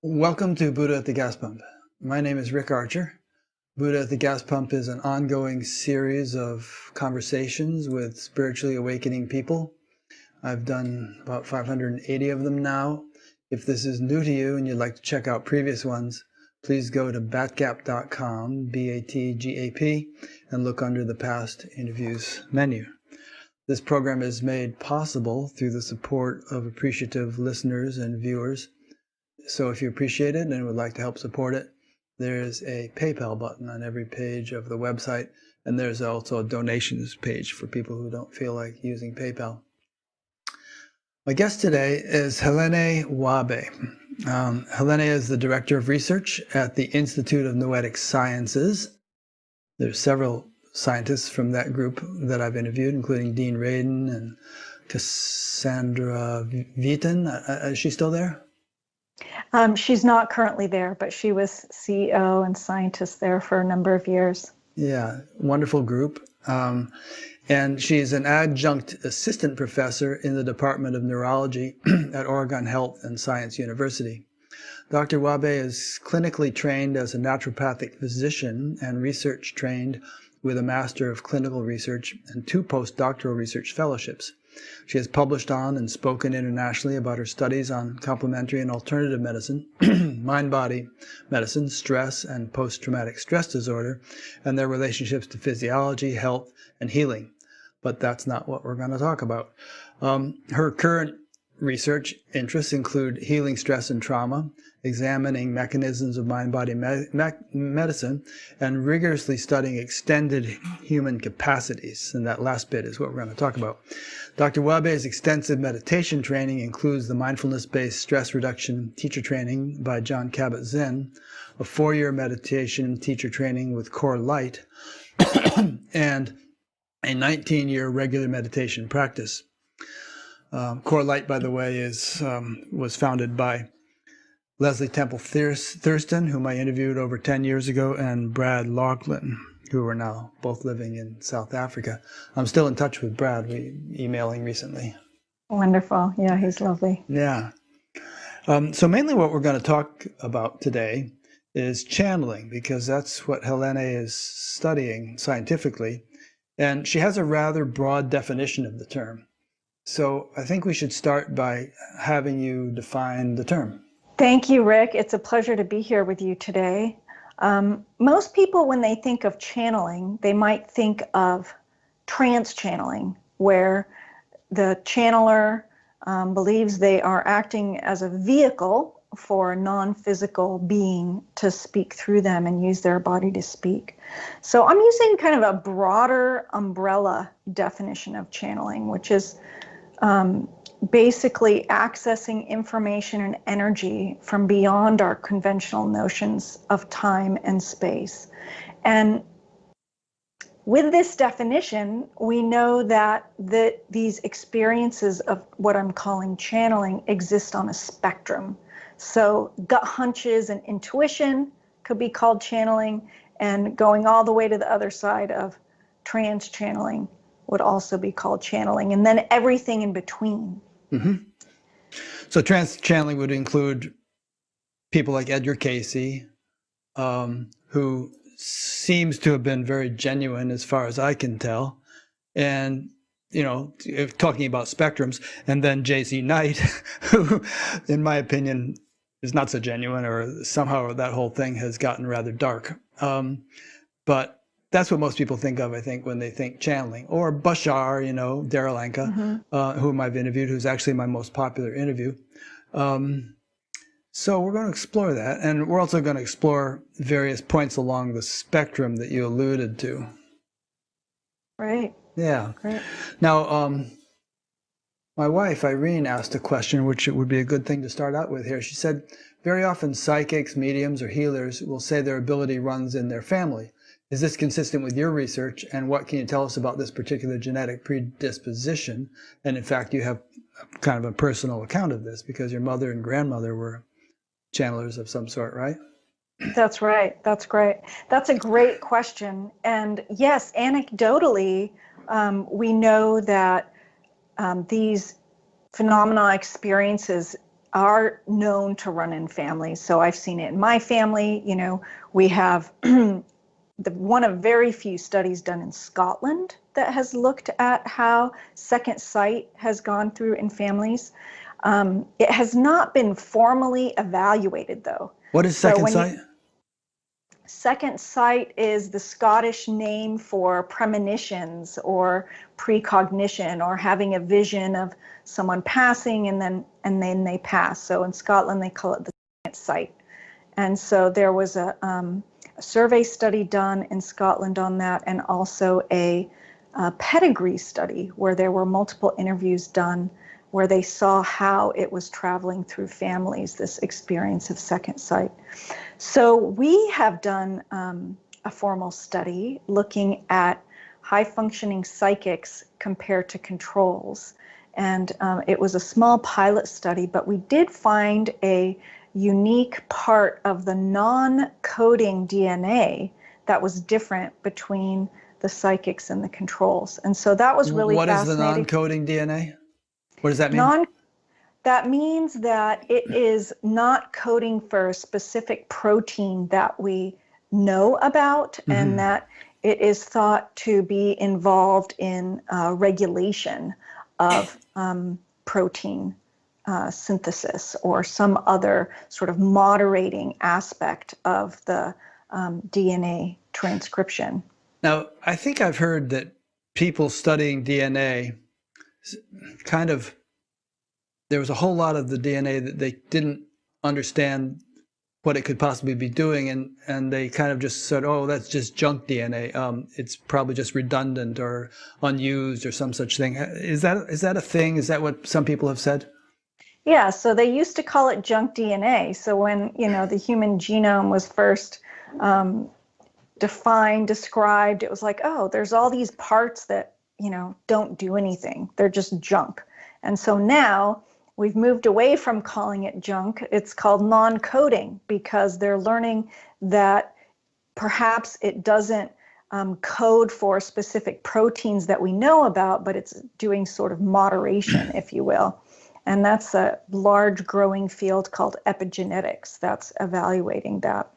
Welcome to Buddha at the Gas Pump. My name is Rick Archer. Buddha at the Gas Pump is an ongoing series of conversations with spiritually awakening people. I've done about 580 of them now. If this is new to you and you'd like to check out previous ones, please go to batgap.com, B-A-T-G-A-P, and look under the past interviews menu. This program is made possible through the support of appreciative listeners and viewers. So if you appreciate it and would like to help support it, there's a PayPal button on every page of the website, and there's also a donations page for people who don't feel like using PayPal. My guest today is Helene Wabe. Helene is the Director of Research at the Institute of Noetic Sciences. There's several scientists from that group that I've interviewed, including Dean Radin and Cassandra Wheaton. Is she still there? She's not currently there, but she was CEO and scientist there for a number of years. Yeah, wonderful group. And she's an adjunct assistant professor in the Department of Neurology at Oregon Health and Science University. Dr. Wabe is clinically trained as a naturopathic physician and research trained with a Master of Clinical Research and 2 postdoctoral research fellowships. She has published on and spoken internationally about her studies on complementary and alternative medicine, mind-body medicine, stress and post-traumatic stress disorder, and their relationships to physiology, health, and healing. But that's not what we're going to talk about. Her current research interests include healing stress and trauma, examining mechanisms of mind-body medicine, and rigorously studying extended human capacities. And that last bit is what we're going to talk about. Dr. Wabe's extensive meditation training includes the mindfulness-based stress reduction teacher training by Jon Kabat-Zinn, a 4-year meditation teacher training with Core Light, and a 19-year regular meditation practice. Core Light, by the way, was founded by Leslie Temple Thurston, whom I interviewed over 10 years ago, and Brad Laughlin, who are now both living in South Africa. I'm still in touch with Brad. We emailing recently. Wonderful. Yeah, he's lovely. Yeah. So mainly what we're going to talk about today is channeling, because that's what Helene is studying scientifically. And she has a rather broad definition of the term. So I think we should start by having you define the term. Thank you, Rick. It's a pleasure to be here with you today. Most people, when they think of channeling, they might think of trance channeling, where the channeler believes they are acting as a vehicle for a non-physical being to speak through them and use their body to speak. So I'm using kind of a broader umbrella definition of channeling, which is basically accessing information and energy from beyond our conventional notions of time and space. And with this definition, we know that these experiences of what I'm calling channeling exist on a spectrum. So gut hunches and intuition could be called channeling, and going all the way to the other side of trance channeling would also be called channeling, and then everything in between. Mm-hmm. So trance channeling would include people like Edgar Cayce, who seems to have been very genuine as far as I can tell. And, talking about spectrums, and then J.C. Knight, who, in my opinion, is not so genuine, or somehow that whole thing has gotten rather dark. But that's what most people think of, I think, when they think channeling. Or Bashar, Darryl Anka, whom I've interviewed, who's actually my most popular interview. So we're going to explore that. And we're also going to explore various points along the spectrum that you alluded to. Right. Yeah. Great. Now, my wife, Irene, asked a question, which it would be a good thing to start out with here. She said, very often psychics, mediums, or healers will say their ability runs in their family. Is this consistent with your research, and what can you tell us about this particular genetic predisposition? And in fact, you have kind of a personal account of this because your mother and grandmother were channelers of some sort, right? That's right. That's great. That's a great question. And yes, anecdotally, we know that these phenomena experiences are known to run in families. So I've seen it in my family. You know, we have one of very few studies done in Scotland that has looked at how second sight has gone through in families. It has not been formally evaluated, though. What is second sight? Second sight is the Scottish name for premonitions or precognition, or having a vision of someone passing and then they pass. So in Scotland they call it the second sight. And so there was a survey study done in Scotland on that, and also a pedigree study where there were multiple interviews done where they saw how it was traveling through families, this experience of second sight. So we have done a formal study looking at high functioning psychics compared to controls. And it was a small pilot study, but we did find a unique part of the non-coding DNA that was different between the psychics and the controls. And so that was really fascinating. What is the non-coding DNA? What does that mean? That means that it is not coding for a specific protein that we know about, and that it is thought to be involved in regulation of protein synthesis or some other sort of moderating aspect of the DNA transcription. Now, I think I've heard that people studying DNA there was a whole lot of the DNA that they didn't understand what it could possibly be doing, and they kind of just said, oh, that's just junk DNA. It's probably just redundant or unused or some such thing. Is that a thing? Is that what some people have said? Yeah, so they used to call it junk DNA. So when, the human genome was first described, it was like, oh, there's all these parts that, don't do anything. They're just junk. And so now we've moved away from calling it junk. It's called non-coding, because they're learning that perhaps it doesn't code for specific proteins that we know about, but it's doing sort of moderation, if you will. And that's a large growing field called epigenetics that's evaluating that.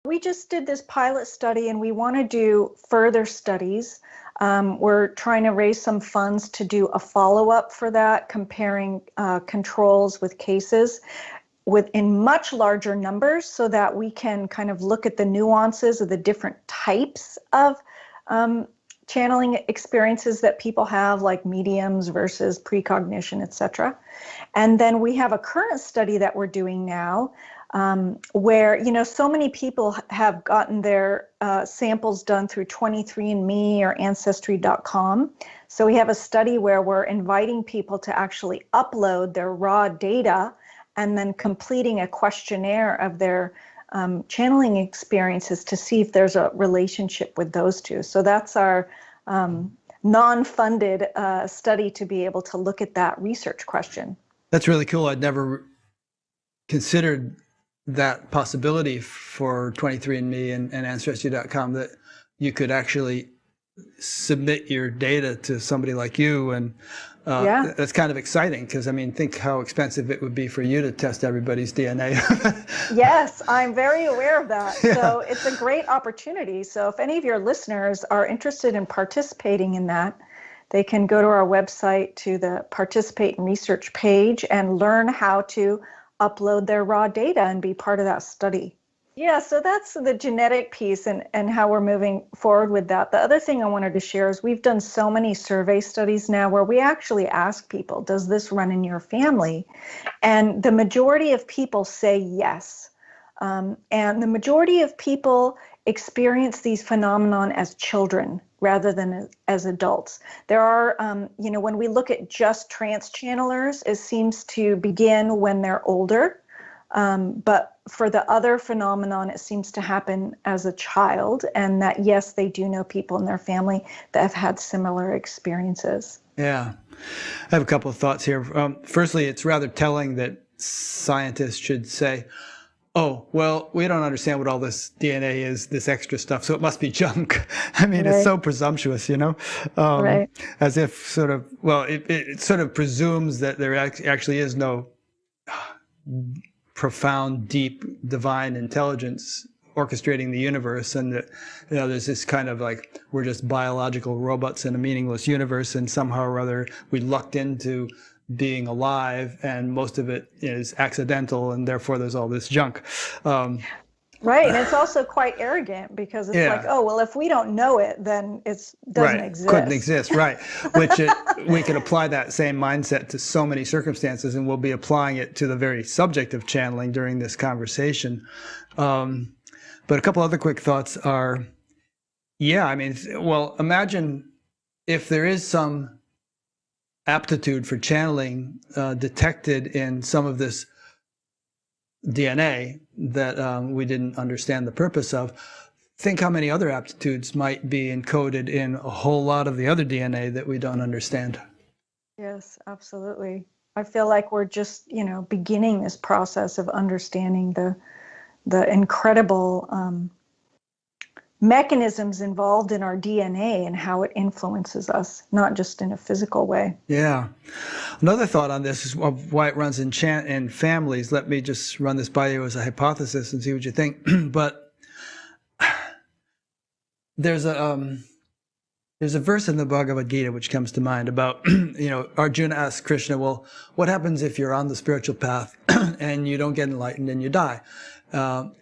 We just did this pilot study, and we want to do further studies. We're trying to raise some funds to do a follow-up for that, comparing controls with cases in much larger numbers, so that we can kind of look at the nuances of the different types of channeling experiences that people have, like mediums versus precognition, etc. And then we have a current study that we're doing now, where, so many people have gotten their samples done through 23andMe or Ancestry.com. So we have a study where we're inviting people to actually upload their raw data and then completing a questionnaire of their channeling experiences to see if there's a relationship with those two. So that's our non-funded study to be able to look at that research question. That's really cool. I'd never considered that possibility for 23andMe and Ancestry.com, that you could actually submit your data to somebody like you. And that's kind of exciting, because, think how expensive it would be for you to test everybody's DNA. Yes, I'm very aware of that. Yeah. So it's a great opportunity. So if any of your listeners are interested in participating in that, they can go to our website to the Participate in Research page and learn how to upload their raw data and be part of that study. Yeah, so that's the genetic piece and how we're moving forward with that. The other thing I wanted to share is we've done so many survey studies now where we actually ask people, does this run in your family? And the majority of people say yes. And the majority of people experience these phenomenon as children rather than as adults. There are, when we look at just trance channelers, it seems to begin when they're older. But for the other phenomenon, it seems to happen as a child, and that, yes, they do know people in their family that have had similar experiences. Yeah. I have a couple of thoughts here. Firstly, it's rather telling that scientists should say, oh, well, we don't understand what all this DNA is, this extra stuff, so it must be junk. Right. It's so presumptuous, right. As if it sort of presumes that there actually is no profound, deep, divine intelligence orchestrating the universe, and that, you know, there's this kind of like we're just biological robots in a meaningless universe, and somehow or other we lucked into being alive, and most of it is accidental, and therefore there's all this junk. Right, and it's also quite arrogant because it's like, oh, well, if we don't know it, then it doesn't exist. Couldn't exist, right? We could apply that same mindset to so many circumstances, and we'll be applying it to the very subject of channeling during this conversation. But a couple other quick thoughts are, yeah, I mean, well, imagine if there is some aptitude for channeling detected in some of this DNA that we didn't understand the purpose of. Think how many other aptitudes might be encoded in a whole lot of the other DNA that we don't understand. Yes, absolutely. I feel like we're just, you know, beginning this process of understanding the incredible mechanisms involved in our DNA and how it influences us, not just in a physical way. Yeah. Another thought on this is why it runs in families. Let me just run this by you as a hypothesis and see what you think. But there's a verse in the Bhagavad Gita which comes to mind about, you know, Arjuna asks Krishna, well, what happens if you're on the spiritual path and you don't get enlightened and you die?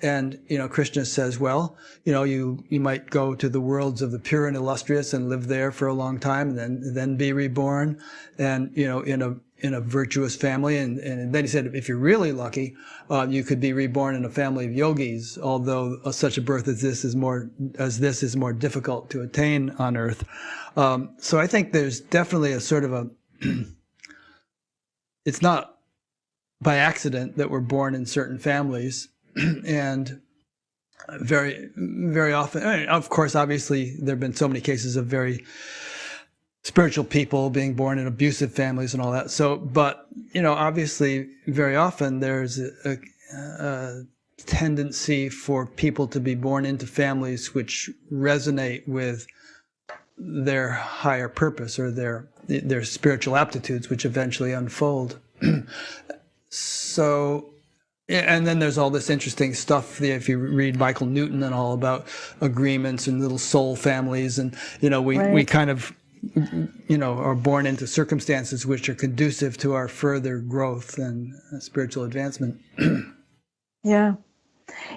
And, you know, Krishna says, well, you know, you might go to the worlds of the pure and illustrious and live there for a long time, and then be reborn, and, you know, in a virtuous family. And then he said, if you're really lucky, you could be reborn in a family of yogis, although such a birth as this is more difficult to attain on earth. So I think there's definitely a sort of it's not by accident that we're born in certain families. And very, very often, I mean, of course, obviously, there have been so many cases of very spiritual people being born in abusive families and all that. So, but, you know, obviously, very often there's a tendency for people to be born into families which resonate with their higher purpose or their spiritual aptitudes, which eventually unfold. So, and then there's all this interesting stuff, if you read Michael Newton and all about agreements and little soul families, and, you know, we kind of, you know, are born into circumstances which are conducive to our further growth and spiritual advancement. Yeah.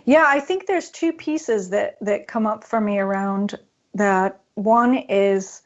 Yeah, I think there's two pieces that come up for me around that. One is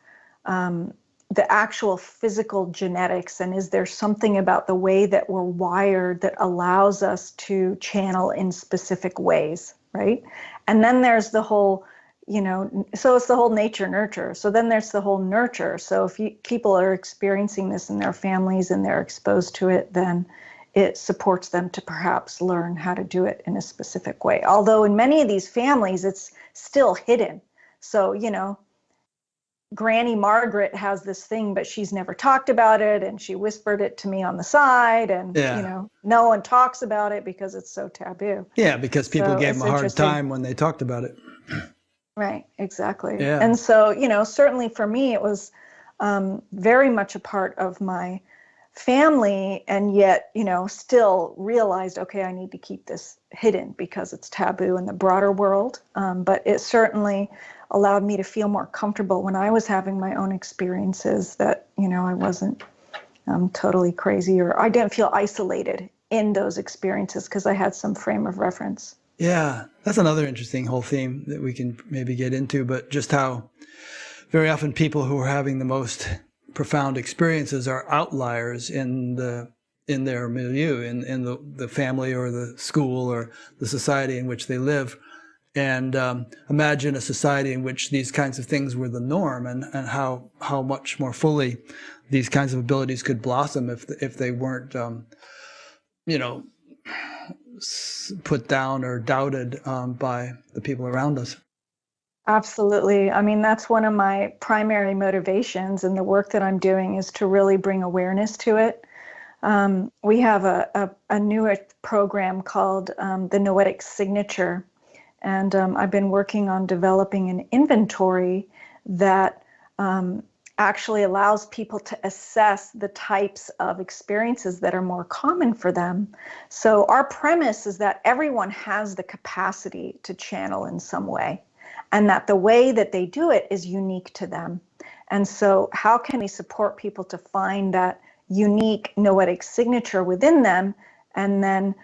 the actual physical genetics, and is there something about the way that we're wired that allows us to channel in specific ways, right? And then there's the whole, you know, so it's the whole nature nurture. So then there's the whole nurture. So if people are experiencing this in their families and they're exposed to it, then it supports them to perhaps learn how to do it in a specific way. Although in many of these families, it's still hidden. So, you know, Granny Margaret has this thing, but she's never talked about it, and she whispered it to me on the side, and you know, no one talks about it because it's so taboo. Yeah, because people gave them a hard time when they talked about it. Right, exactly. Yeah. And so, you know, certainly for me, it was very much a part of my family, and yet, you know, still realized, okay, I need to keep this hidden because it's taboo in the broader world. But it certainly allowed me to feel more comfortable when I was having my own experiences, that, you know, I wasn't totally crazy, or I didn't feel isolated in those experiences because I had some frame of reference. Yeah, that's another interesting whole theme that we can maybe get into, but just how very often people who are having the most profound experiences are outliers in their milieu, in the family or the school or the society in which they live. And imagine a society in which these kinds of things were the norm, and how much more fully these kinds of abilities could blossom if they weren't, you know, put down or doubted by the people around us. Absolutely. I mean, that's one of my primary motivations, and the work that I'm doing is to really bring awareness to it. We have a newer program called the Noetic Signature. And I've been working on developing an inventory that actually allows people to assess the types of experiences that are more common for them. So our premise is that everyone has the capacity to channel in some way, and that the way that they do it is unique to them. And so how can we support people to find that unique noetic signature within them, and then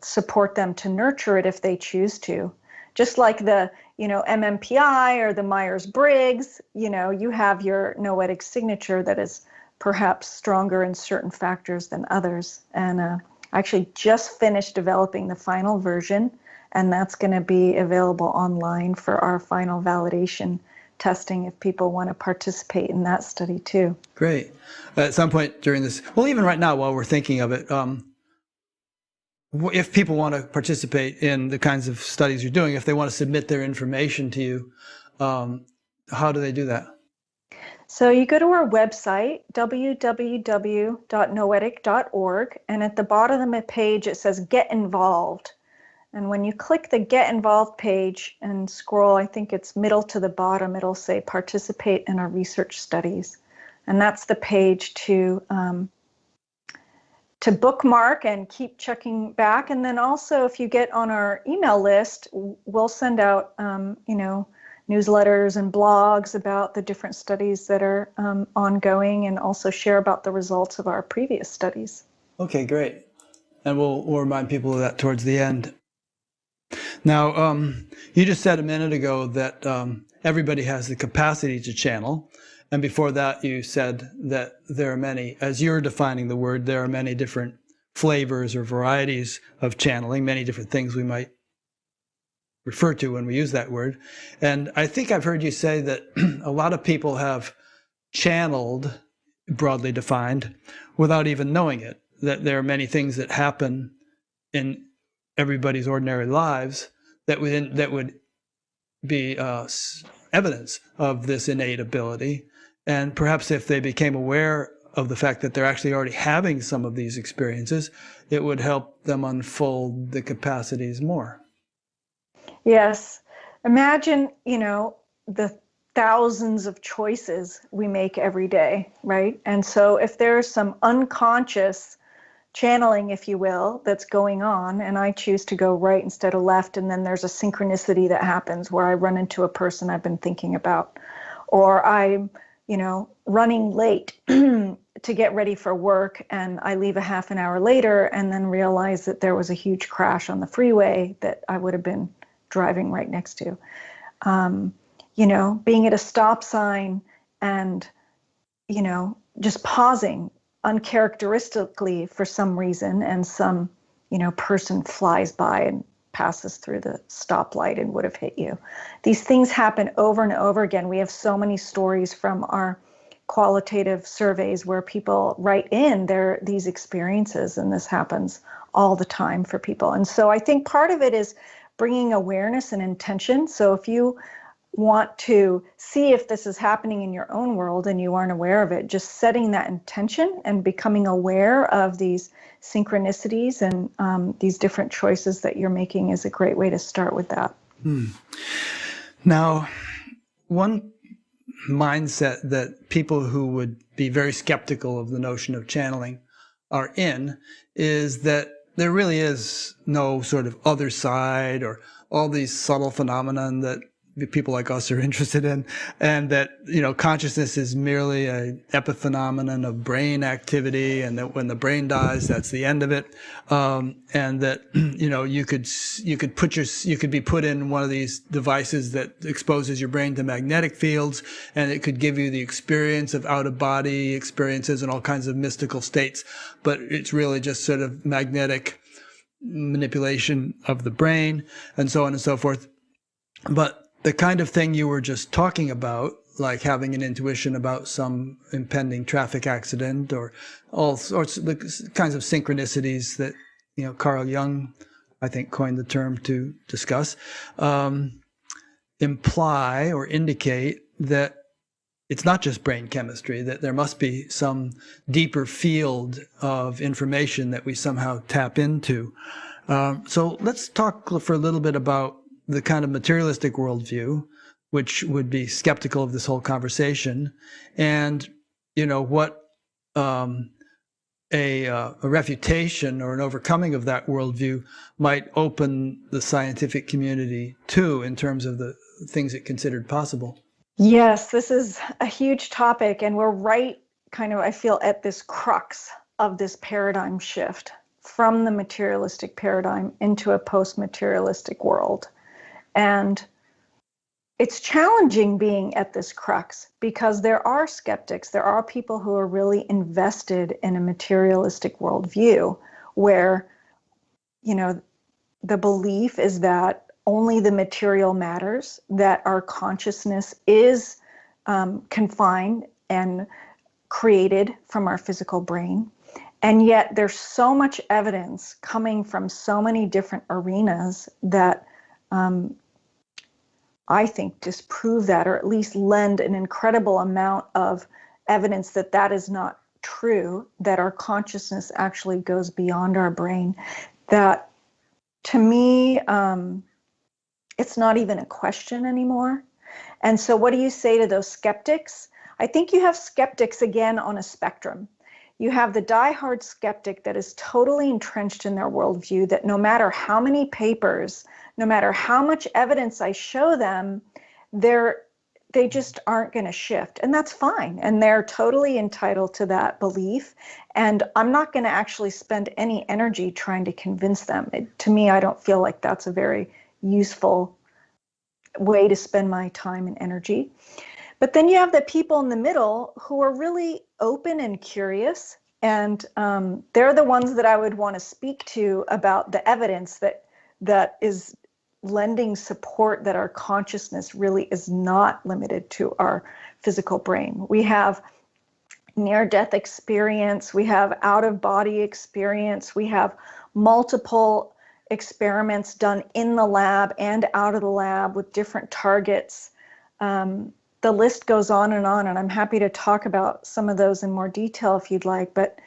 support them to nurture it if they choose to? Just like the, MMPI or the Myers-Briggs, you have your noetic signature that is perhaps stronger in certain factors than others. And I actually just finished developing the final version, and that's going to be available online for our final validation testing if people want to participate in that study too. Great. At some point during this, well, even right now while we're thinking of it, if people want to participate in the kinds of studies you're doing, if they want to submit their information to you, how do they do that? So you go to our website, www.noetic.org, and at the bottom of the page it says Get Involved. And when you click the Get Involved page and scroll, I think it's middle to the bottom, it'll say Participate in our research studies. And that's the page to bookmark and keep checking back. And then also, if you get on our email list, we'll send out, newsletters and blogs about the different studies that are ongoing, and also share about the results of our previous studies. Okay, great. And we'll remind people of that towards the end. Now, you just said a minute ago that everybody has the capacity to channel. And before that, you said that there are many, as you're defining the word, there are many different flavors or varieties of channeling, many different things we might refer to when we use that word. And I think I've heard you say that a lot of people have channeled, broadly defined, without even knowing it, that there are many things that happen in everybody's ordinary lives that would be evidence of this innate ability. And perhaps if they became aware of the fact that they're actually already having some of these experiences, it would help them unfold the capacities more. Yes. Imagine, the thousands of choices we make every day, right? And so if there's some unconscious channeling, if you will, that's going on, and I choose to go right instead of left, and then there's a synchronicity that happens where I run into a person I've been thinking about, or I'm, running late to get ready for work, and I leave a half an hour later and then realize that there was a huge crash on the freeway that I would have been driving right next to. Being at a stop sign and, just pausing uncharacteristically for some reason, and some, person flies by and passes through the stoplight and would have hit you. These things happen over and over again. We have so many stories from our qualitative surveys where people write in these experiences, and this happens all the time for people. And so I think part of it is bringing awareness and intention. So if you want to see if this is happening in your own world and you aren't aware of it, just setting that intention and becoming aware of these synchronicities and these different choices that you're making is a great way to start with that. Now, one mindset that people who would be very skeptical of the notion of channeling are in is that there really is no sort of other side or all these subtle phenomena that people like us are interested in, and that consciousness is merely an epiphenomenon of brain activity, and that when the brain dies, that's the end of it, and that you could be put in one of these devices that exposes your brain to magnetic fields, and it could give you the experience of out-of-body experiences and all kinds of mystical states, but it's really just sort of magnetic manipulation of the brain, and so on and so forth. But the kind of thing you were just talking about, like having an intuition about some impending traffic accident or all sorts of the kinds of synchronicities that, Carl Jung, I think, coined the term to discuss, imply or indicate that it's not just brain chemistry, that there must be some deeper field of information that we somehow tap into. So let's talk for a little bit about the kind of materialistic worldview which would be skeptical of this whole conversation, and what a refutation or an overcoming of that worldview might open the scientific community to in terms of the things it considered possible. Yes, this is a huge topic, and we're right kind of, I feel, at this crux of this paradigm shift from the materialistic paradigm into a post-materialistic world. And it's challenging being at this crux because there are skeptics, there are people who are really invested in a materialistic worldview where, the belief is that only the material matters, that our consciousness is confined and created from our physical brain. And yet there's so much evidence coming from so many different arenas that I think disprove that, or at least lend an incredible amount of evidence that that is not true, that our consciousness actually goes beyond our brain. That, to me, it's not even a question anymore. And so what do you say to those skeptics? I think you have skeptics, again, on a spectrum. You have the diehard skeptic that is totally entrenched in their worldview, that no matter how many papers, no matter how much evidence I show them, they just aren't going to shift. And that's fine. And they're totally entitled to that belief. And I'm not going to actually spend any energy trying to convince them. To me, I don't feel like that's a very useful way to spend my time and energy. But then you have the people in the middle who are really open and curious. And they're the ones that I would want to speak to about the evidence that is lending support that our consciousness really is not limited to our physical brain. We have near-death experience, we have out-of-body experience, we have multiple experiments done in the lab and out of the lab with different targets. The list goes on, and I'm happy to talk about some of those in more detail if you'd like, but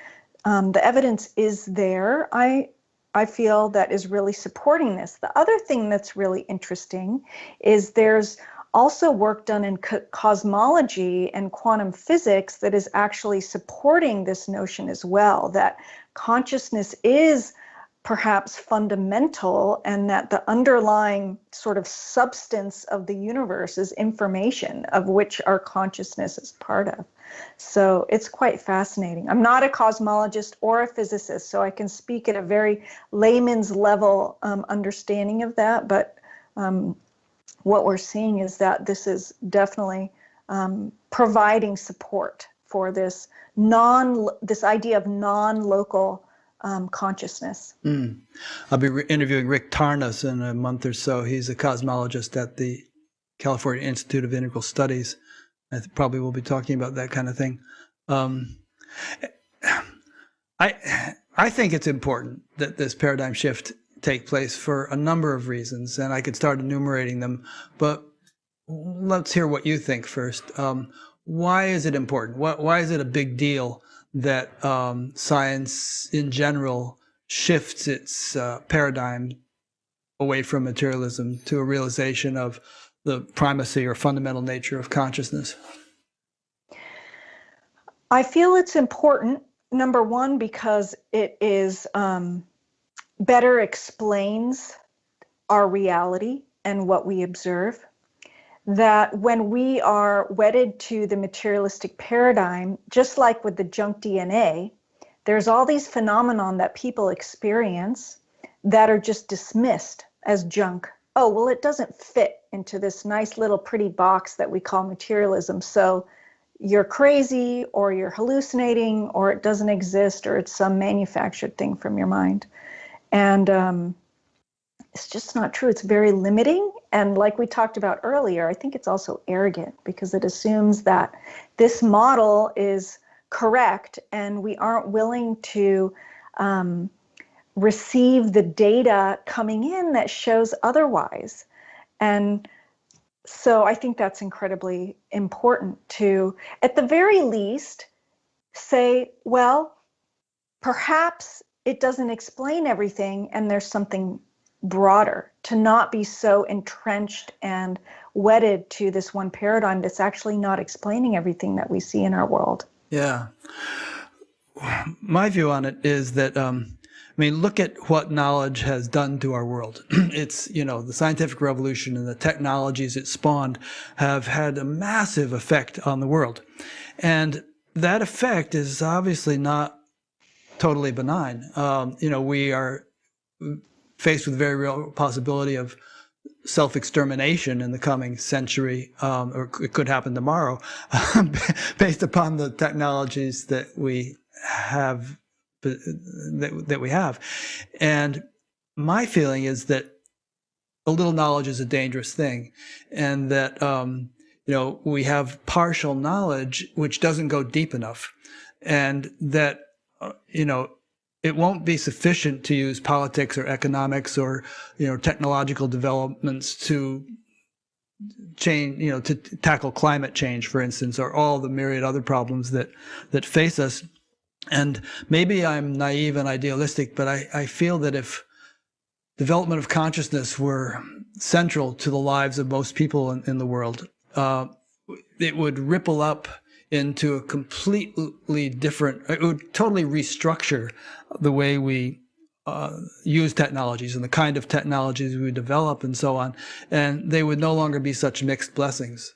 the evidence is there. I feel that is really supporting this. The other thing that's really interesting is there's also work done in cosmology and quantum physics that is actually supporting this notion as well, that consciousness is perhaps fundamental and that the underlying sort of substance of the universe is information of which our consciousness is part of. So it's quite fascinating. I'm not a cosmologist or a physicist, so I can speak at a very layman's level understanding of that. But what we're seeing is that this is definitely providing support for this idea of non-local consciousness. I'll be interviewing Rick Tarnas in a month or so. He's a cosmologist at the California Institute of Integral Studies. I probably will be talking about that kind of thing. I think it's important that this paradigm shift take place for a number of reasons, and I could start enumerating them, but let's hear what you think first. Why is it important? Why is it a big deal that science in general shifts its paradigm away from materialism to a realization of the primacy or fundamental nature of consciousness? I feel it's important, number one, because it is better explains our reality and what we observe. That when we are wedded to the materialistic paradigm, just like with the junk DNA, there's all these phenomenon that people experience that are just dismissed as junk. Oh, well, it doesn't fit into this nice little pretty box that we call materialism. So you're crazy, or you're hallucinating, or it doesn't exist, or it's some manufactured thing from your mind. And it's just not true. It's very limiting. And like we talked about earlier, I think it's also arrogant because it assumes that this model is correct and we aren't willing to receive the data coming in that shows otherwise. And so I think that's incredibly important to, at the very least, say, well, perhaps it doesn't explain everything and there's something broader, to not be so entrenched and wedded to this one paradigm that's actually not explaining everything that we see in our world. Yeah. My view on it is that, look at what knowledge has done to our world. It's, the scientific revolution and the technologies it spawned have had a massive effect on the world. And that effect is obviously not totally benign. We are faced with the very real possibility of self-extermination in the coming century, or it could happen tomorrow, based upon the technologies that we have. And my feeling is that a little knowledge is a dangerous thing, and that we have partial knowledge which doesn't go deep enough, and that it won't be sufficient to use politics or economics or technological developments to change, to tackle climate change, for instance, or all the myriad other problems that face us. And maybe I'm naive and idealistic, but I feel that if development of consciousness were central to the lives of most people in the world, it would ripple up into a completely different, it would totally restructure the way we use technologies and the kind of technologies we develop and so on. And they would no longer be such mixed blessings.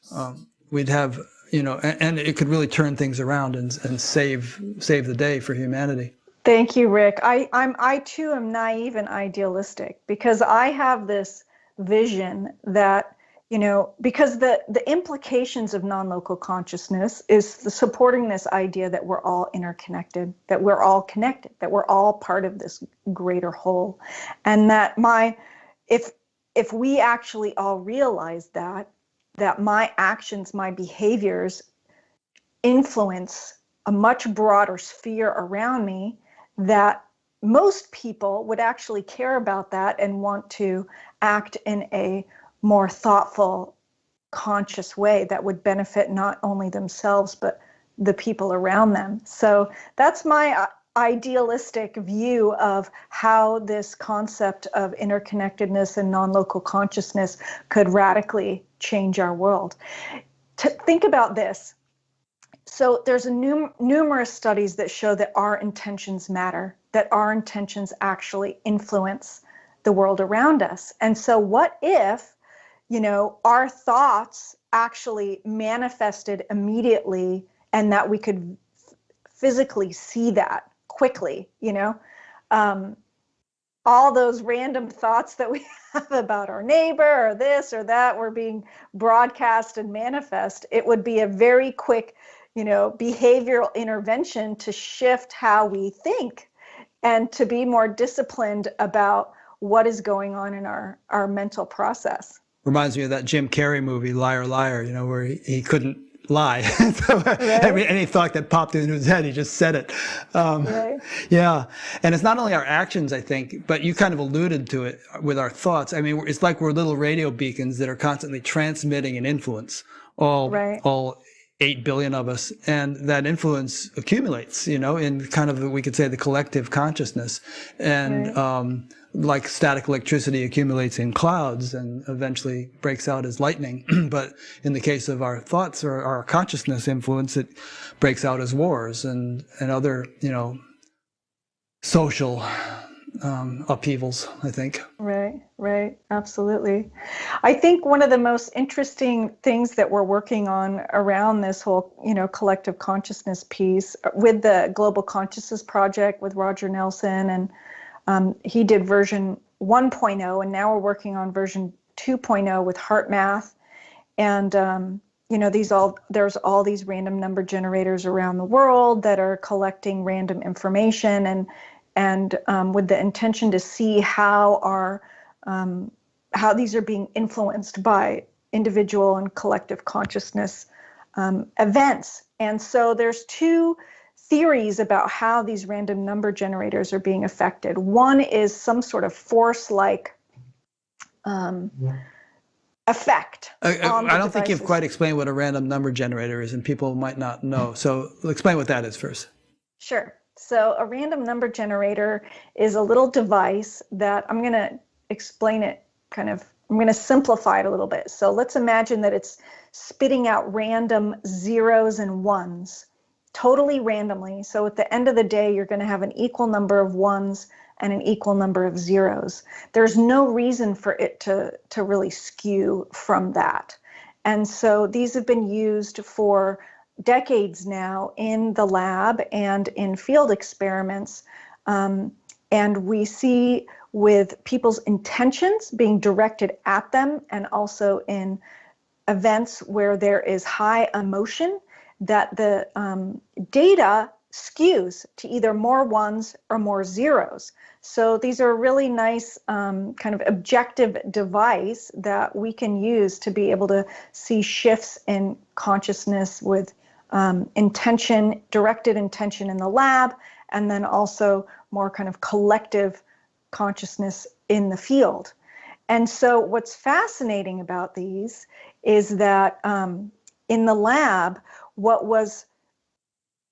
We'd have, and it could really turn things around and save the day for humanity. Thank you, Rick. I too am naive and idealistic, because I have this vision that, because the implications of non-local consciousness is supporting this idea that we're all interconnected, that we're all connected, that we're all part of this greater whole. And that if we actually all realize that my actions, my behaviors influence a much broader sphere around me, that most people would actually care about that and want to act in a more thoughtful, conscious way that would benefit not only themselves, but the people around them. So that's my idealistic view of how this concept of interconnectedness and non-local consciousness could radically change our world. To think about this. So there's numerous studies that show that our intentions matter, that our intentions actually influence the world around us. And so what if, our thoughts actually manifested immediately, and that we could physically see that quickly, all those random thoughts that we have about our neighbor or this or that were being broadcast and manifest. It would be a very quick, behavioral intervention to shift how we think and to be more disciplined about what is going on in our mental process. Reminds me of that Jim Carrey movie, Liar, Liar, where he couldn't lie. So right. Any thought that popped into his head, he just said it. Right. Yeah. And it's not only our actions, I think, but you kind of alluded to it with our thoughts. It's like we're little radio beacons that are constantly transmitting an influence, all 8 billion of us. And that influence accumulates, in kind of, we could say, the collective consciousness. And, right. Like static electricity accumulates in clouds and eventually breaks out as lightning. But in the case of our thoughts or our consciousness influence, it breaks out as wars and other, social upheavals, I think. Right. Absolutely. I think one of the most interesting things that we're working on around this whole, collective consciousness piece with the Global Consciousness Project with Roger Nelson, and he did version 1.0, and now we're working on version 2.0 with HeartMath. And, there's all these random number generators around the world that are collecting random information and with the intention to see how these are being influenced by individual and collective consciousness events. And so there's two theories about how these random number generators are being affected. One is some sort of force-like effect. I don't think you've quite explained what a random number generator is, and people might not know. So explain what that is first. Sure. So a random number generator is a little device that I'm going to explain it kind of I'm going to simplify it a little bit. So let's imagine that it's spitting out random zeros and ones, totally randomly. So at the end of the day, you're going to have an equal number of ones and an equal number of zeros. There's no reason for it to really skew from that. And so these have been used for decades now in the lab and in field experiments. And we see with people's intentions being directed at them, and also in events where there is high emotion, that the data skews to either more ones or more zeros. So these are a really nice kind of objective device that we can use to be able to see shifts in consciousness with intention, directed intention in the lab, and then also more kind of collective consciousness in the field. And so what's fascinating about these is that in the lab, what was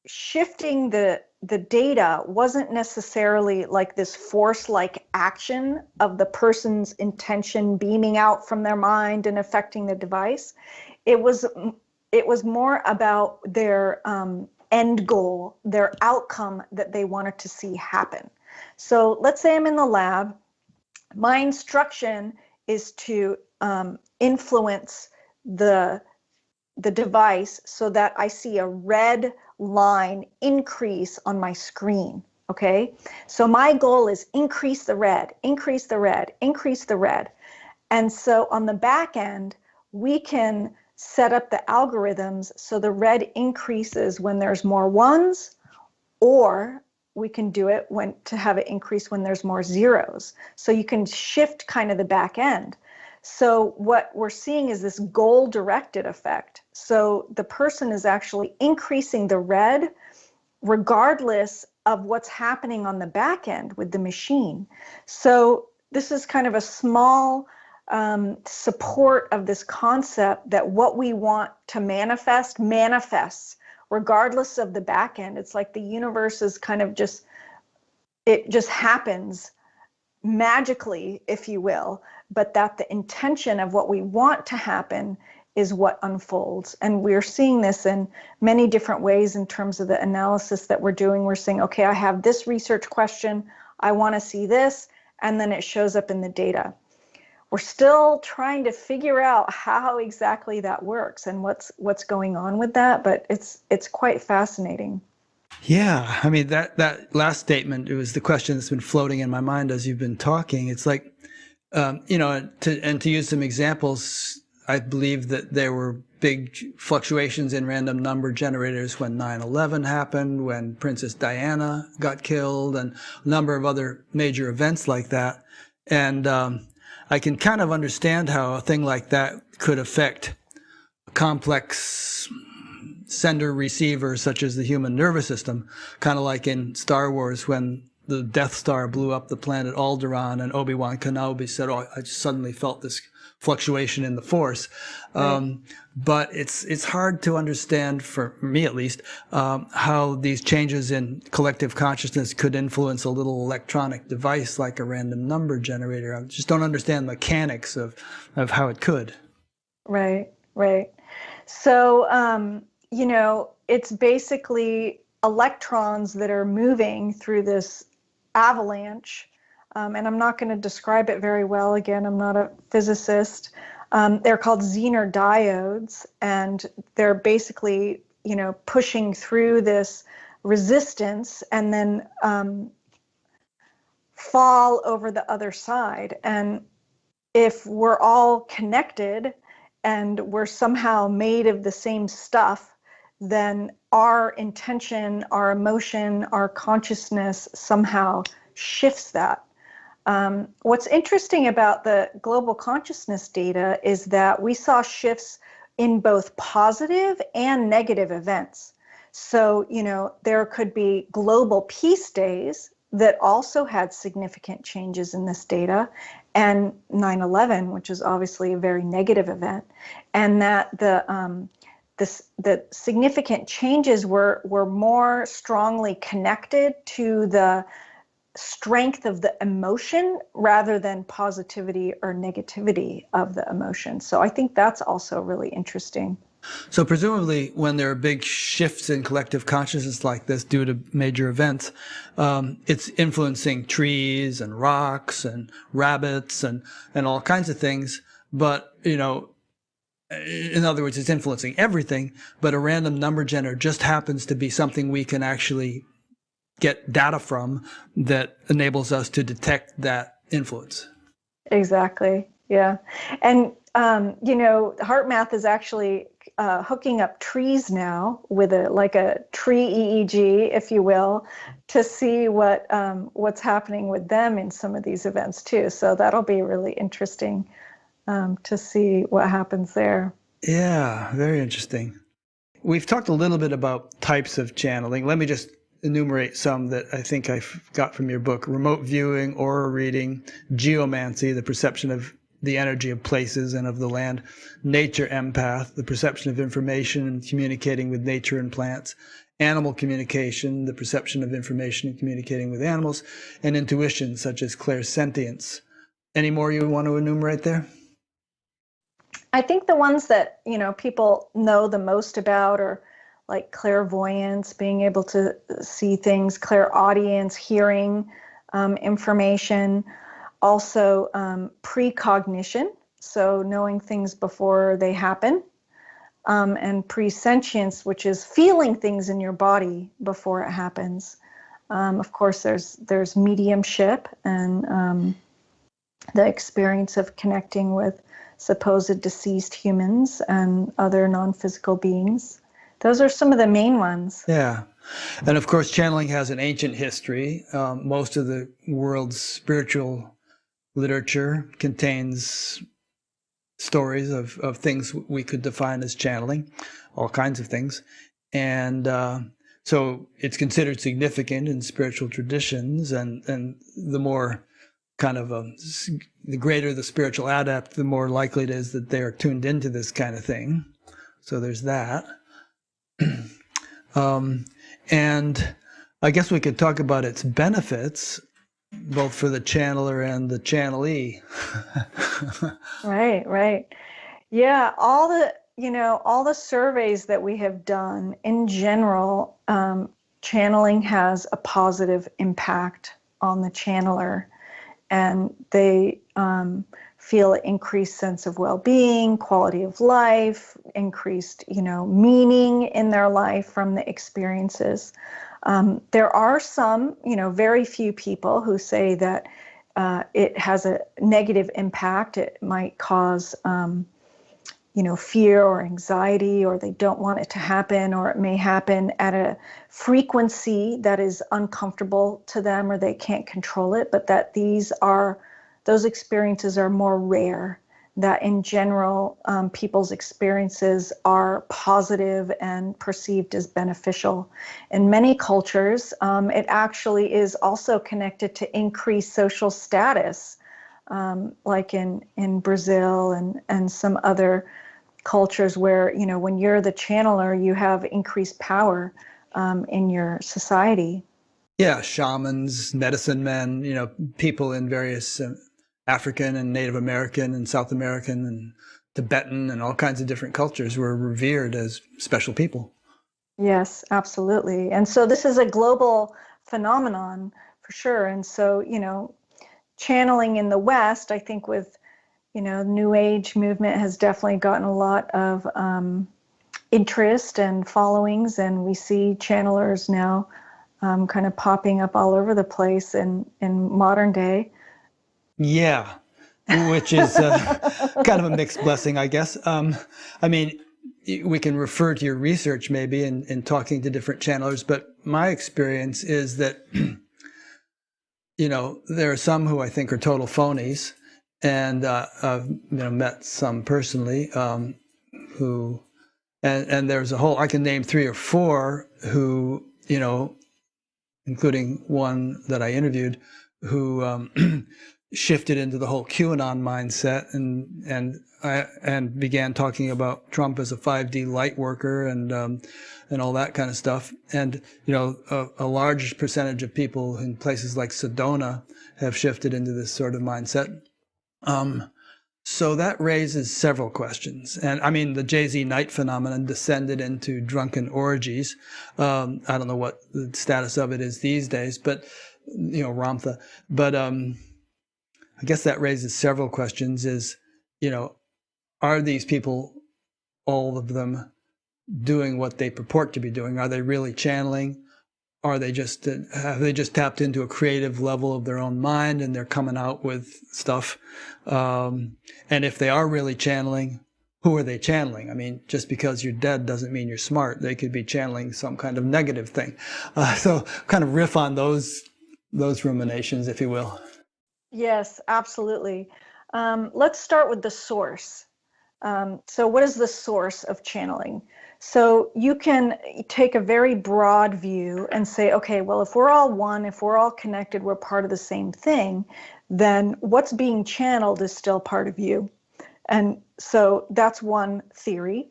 shifting the data wasn't necessarily like this force-like action of the person's intention beaming out from their mind and affecting the device. It was more about their end goal, their outcome that they wanted to see happen. So let's say I'm in the lab. My instruction is to influence the device so that I see a red line increase on my screen, okay? So my goal is increase the red, increase the red, increase the red. And so on the back end, we can set up the algorithms so the red increases when there's more ones, or we can do it to have it increase when there's more zeros. So you can shift kind of the back end. So what we're seeing is this goal-directed effect. So the person is actually increasing the red regardless of what's happening on the back end with the machine. So this is kind of a small support of this concept that what we want to manifest manifests regardless of the back end. It's like the universe is kind of it just happens magically, if you will, but that the intention of what we want to happen is what unfolds. And we're seeing this in many different ways in terms of the analysis that we're doing. We're saying, okay, I have this research question, I want to see this, and then it shows up in the data. We're still trying to figure out how exactly that works and what's going on with that, but it's quite fascinating. Yeah, I mean that last statement, it was the question that's been floating in my mind as you've been talking. It's like, to use some examples, I believe that there were big fluctuations in random number generators when 9/11 happened, when Princess Diana got killed, and a number of other major events like that. And I can kind of understand how a thing like that could affect a complex sender-receiver such as the human nervous system, kind of like in Star Wars when the Death Star blew up the planet Alderaan and Obi-Wan Kenobi said, "Oh, I just suddenly felt this fluctuation in the Force." Right. But it's hard to understand, for me at least, how these changes in collective consciousness could influence a little electronic device like a random number generator. I just don't understand the mechanics of how it could. Right. So, it's basically electrons that are moving through this avalanche. And I'm not going to describe it very well. Again, I'm not a physicist. They're called Zener diodes, and they're basically, pushing through this resistance and then fall over the other side. And if we're all connected and we're somehow made of the same stuff, then our intention, our emotion, our consciousness somehow shifts that. What's interesting about the global consciousness data is that we saw shifts in both positive and negative events. So, there could be global peace days that also had significant changes in this data, and 9/11, which is obviously a very negative event, and that the significant changes were more strongly connected to the strength of the emotion rather than positivity or negativity of the emotion. So I think that's also really interesting. So presumably when there are big shifts in collective consciousness like this due to major events, it's influencing trees and rocks and rabbits and all kinds of things. But, you know, in other words, it's influencing everything, but a random number generator just happens to be something we can actually get data from that enables us to detect that influence. Exactly. Yeah. And, you know, HeartMath is actually hooking up trees now with a tree EEG, if you will, to see what's happening with them in some of these events too. So that'll be really interesting to see what happens there. Yeah, very interesting. We've talked a little bit about types of channeling. Let me just enumerate some that I think I got from your book: remote viewing, aura reading, geomancy, the perception of the energy of places and of the land, nature empath, the perception of information and communicating with nature and plants, animal communication, the perception of information and communicating with animals, and intuition, such as clairsentience. Any more you want to enumerate there? I think the ones that, you know, people know the most about are like clairvoyance, being able to see things, clairaudience, hearing information, also precognition, so knowing things before they happen, and presentience, which is feeling things in your body before it happens. Of course, there's mediumship and the experience of connecting with supposed deceased humans and other non-physical beings. Those are some of the main ones. Yeah. And of course, channeling has an ancient history. Most of the world's spiritual literature contains stories of things we could define as channeling, all kinds of things. And so it's considered significant in spiritual traditions, and the more kind of the greater the spiritual adept, the more likely it is that they are tuned into this kind of thing. So there's that. And I guess we could talk about its benefits, both for the channeler and the channelee. Right. Yeah, all the surveys that we have done in general, channeling has a positive impact on the channeler, and they feel an increased sense of well-being, quality of life, increased, meaning in their life from the experiences. There are some, very few people who say that it has a negative impact. It might cause, fear or anxiety, or they don't want it to happen, or it may happen at a frequency that is uncomfortable to them, or they can't control it, but that those experiences are more rare, that in general, people's experiences are positive and perceived as beneficial. In many cultures, it actually is also connected to increased social status, like in Brazil and some other cultures where, when you're the channeler, you have increased power in your society. Yeah, shamans, medicine men, people in various African and Native American and South American and Tibetan and all kinds of different cultures were revered as special people. Yes, absolutely. And so this is a global phenomenon for sure. And so, channeling in the West, I think with, New Age movement has definitely gotten a lot of interest and followings. And we see channelers now kind of popping up all over the place in modern day. Yeah, which is kind of a mixed blessing, I guess. I mean, we can refer to your research maybe in talking to different channelers, but my experience is that, there are some who I think are total phonies, and I've met some personally who, and there's I can name 3 or 4 who, including one that I interviewed, who shifted into the whole QAnon mindset and began talking about Trump as a 5D light worker and all that kind of stuff. And a large percentage of people in places like Sedona have shifted into this sort of mindset. So that raises several questions. And I mean, the JZ Knight phenomenon descended into drunken orgies. I don't know what the status of it is these days, but Ramtha. But I guess that raises several questions. Is are these people, all of them, doing what they purport to be doing? Are they really channeling? Are they just have they just tapped into a creative level of their own mind and they're coming out with stuff? And if they are really channeling, who are they channeling? I mean, just because you're dead doesn't mean you're smart. They could be channeling some kind of negative thing. So kind of riff on those ruminations, if you will. Yes, absolutely. Let's start with the source. So what is the source of channeling? So you can take a very broad view and say, okay, well, if we're all one, if we're all connected, we're part of the same thing, then what's being channeled is still part of you. And so that's one theory.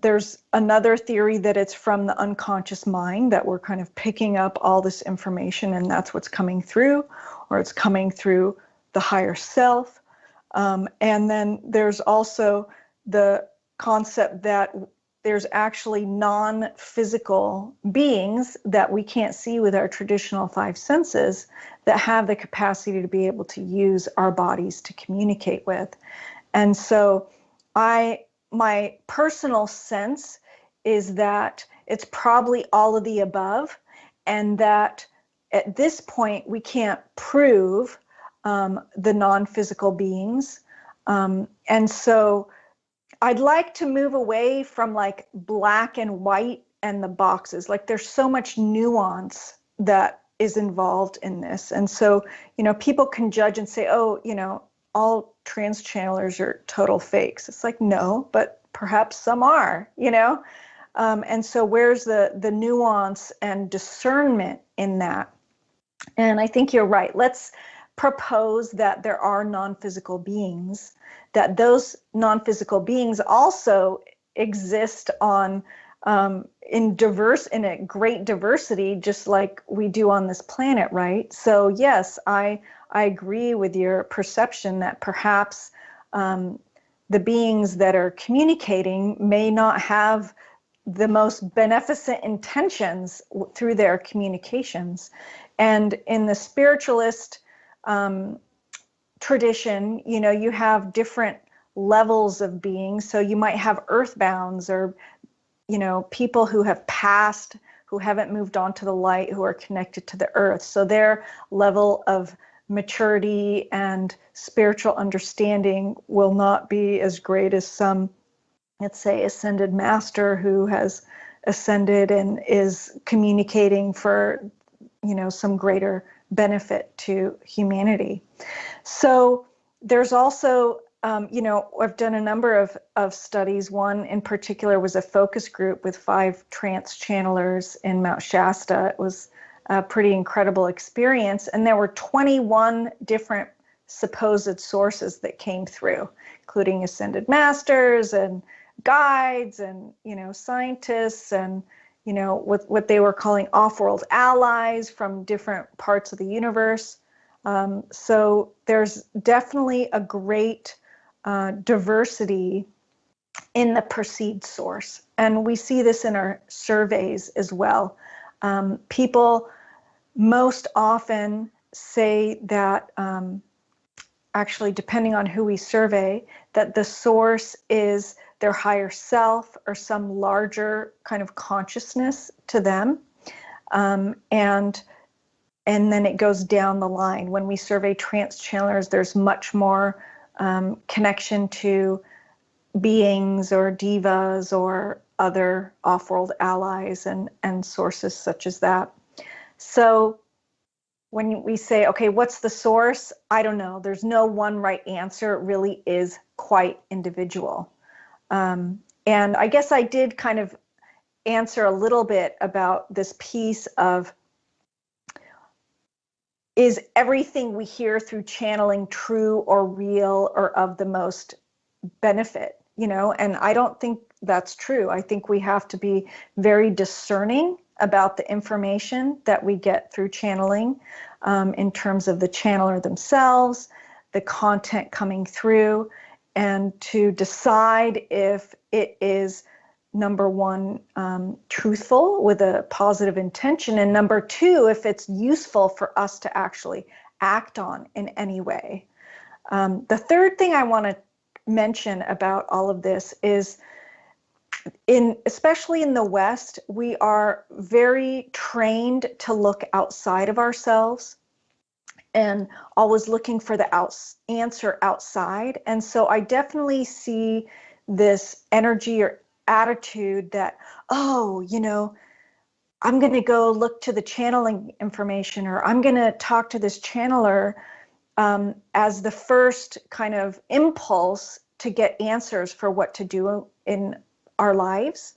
There's another theory that it's from the unconscious mind, that we're kind of picking up all this information and that's what's coming through, or it's coming through the higher self. And then there's also the concept that there's actually non-physical beings that we can't see with our traditional five senses that have the capacity to be able to use our bodies to communicate with. And so my personal sense is that it's probably all of the above, and that at this point we can't prove the non-physical beings. And so I'd like to move away from like black and white and the boxes. Like there's so much nuance that is involved in this. And so, people can judge and say, oh, all trans channelers are total fakes. It's like, no, but perhaps some are, and so where's the nuance and discernment in that? And I think you're right. Let's propose that there are non-physical beings, that those non-physical beings also exist on in a great diversity, just like we do on this planet, right? So yes, I agree with your perception that perhaps the beings that are communicating may not have the most beneficent intentions through their communications. And in the spiritualist tradition, you have different levels of beings. So you might have earthbounds, or, people who have passed, who haven't moved on to the light, who are connected to the earth. So their level of maturity and spiritual understanding will not be as great as some, let's say, ascended master who has ascended and is communicating for, some greater benefit to humanity. So there's also, I've done a number of studies. One in particular was a focus group with 5 trance channelers in Mount Shasta. It was a pretty incredible experience. And there were 21 different supposed sources that came through, including ascended masters and guides and, scientists and, what they were calling off-world allies from different parts of the universe. So there's definitely a great diversity in the perceived source. And we see this in our surveys as well. People most often say that, actually, depending on who we survey, that the source is their higher self or some larger kind of consciousness to them. And then it goes down the line. When we survey trance channelers, there's much more connection to beings or divas or other off-world allies and sources such as that. So when we say, okay, what's the source? I don't know. There's no one right answer. It really is quite individual. And I guess I did kind of answer a little bit about this piece of is everything we hear through channeling true or real or of the most benefit, and I don't think that's true. I think we have to be very discerning about the information that we get through channeling, in terms of the channeler themselves, the content coming through, and to decide if it is, number one, truthful with a positive intention, and number two, if it's useful for us to actually act on in any way. The third thing I want to mention about all of this is, especially in the West, we are very trained to look outside of ourselves and always looking for the answer outside. And so I definitely see this energy or attitude that, oh, I'm going to go look to the channeling information, or I'm going to talk to this channeler, as the first kind of impulse to get answers for what to do in our lives.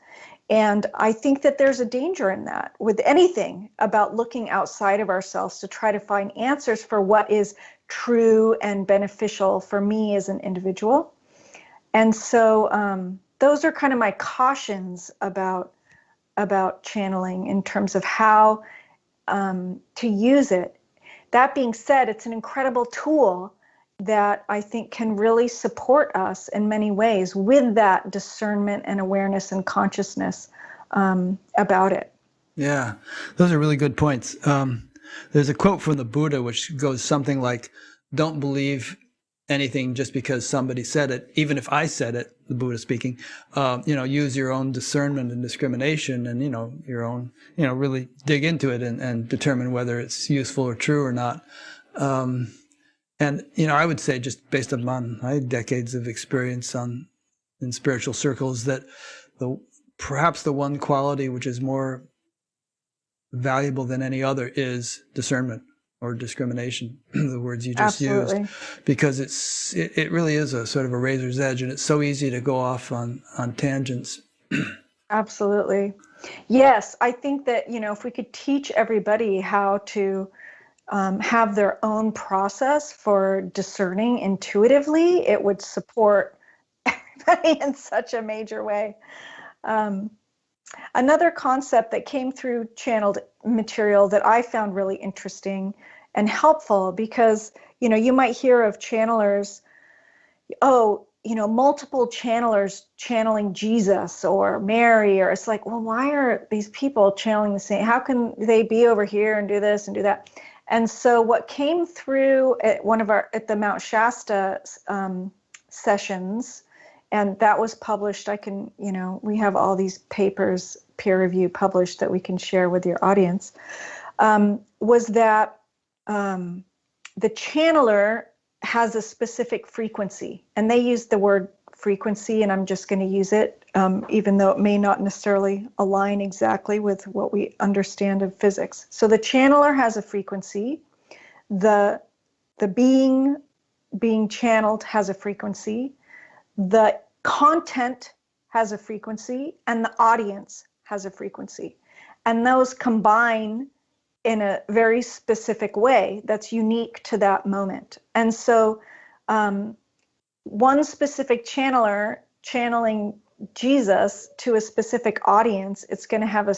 And I think that there's a danger in that with anything about looking outside of ourselves to try to find answers for what is true and beneficial for me as an individual. And so those are kind of my cautions about channeling in terms of how to use it. That being said, it's an incredible tool that I think can really support us in many ways with that discernment and awareness and consciousness about it. Yeah, those are really good points. There's a quote from the Buddha which goes something like, "Don't believe anything just because somebody said it, even if I said it," the Buddha speaking. Use your own discernment and discrimination, and your own, really dig into it and determine whether it's useful or true or not. And I would say, just based upon my decades of experience in spiritual circles, that perhaps the one quality which is more valuable than any other is discernment or discrimination, the words you just Absolutely. used, because it really is a sort of a razor's edge, and it's so easy to go off on tangents. Absolutely. Yes, I think that, if we could teach everybody how to have their own process for discerning intuitively, it would support everybody in such a major way. Another concept that came through channeled material that I found really interesting and helpful, because, you might hear of channelers, multiple channelers channeling Jesus or Mary, or it's like, well, why are these people channeling the same? How can they be over here and do this and do that? And so what came through at the Mount Shasta sessions, and that was published, we have all these papers, peer review published, that we can share with your audience, was that the channeler has a specific frequency, and they use the word frequency, and I'm just going to use it, even though it may not necessarily align exactly with what we understand of physics. So the channeler has a frequency, the being channeled has a frequency, the content has a frequency, and the audience has a frequency. And those combine in a very specific way that's unique to that moment. And so one specific channeler channeling Jesus to a specific audience, it's going to have a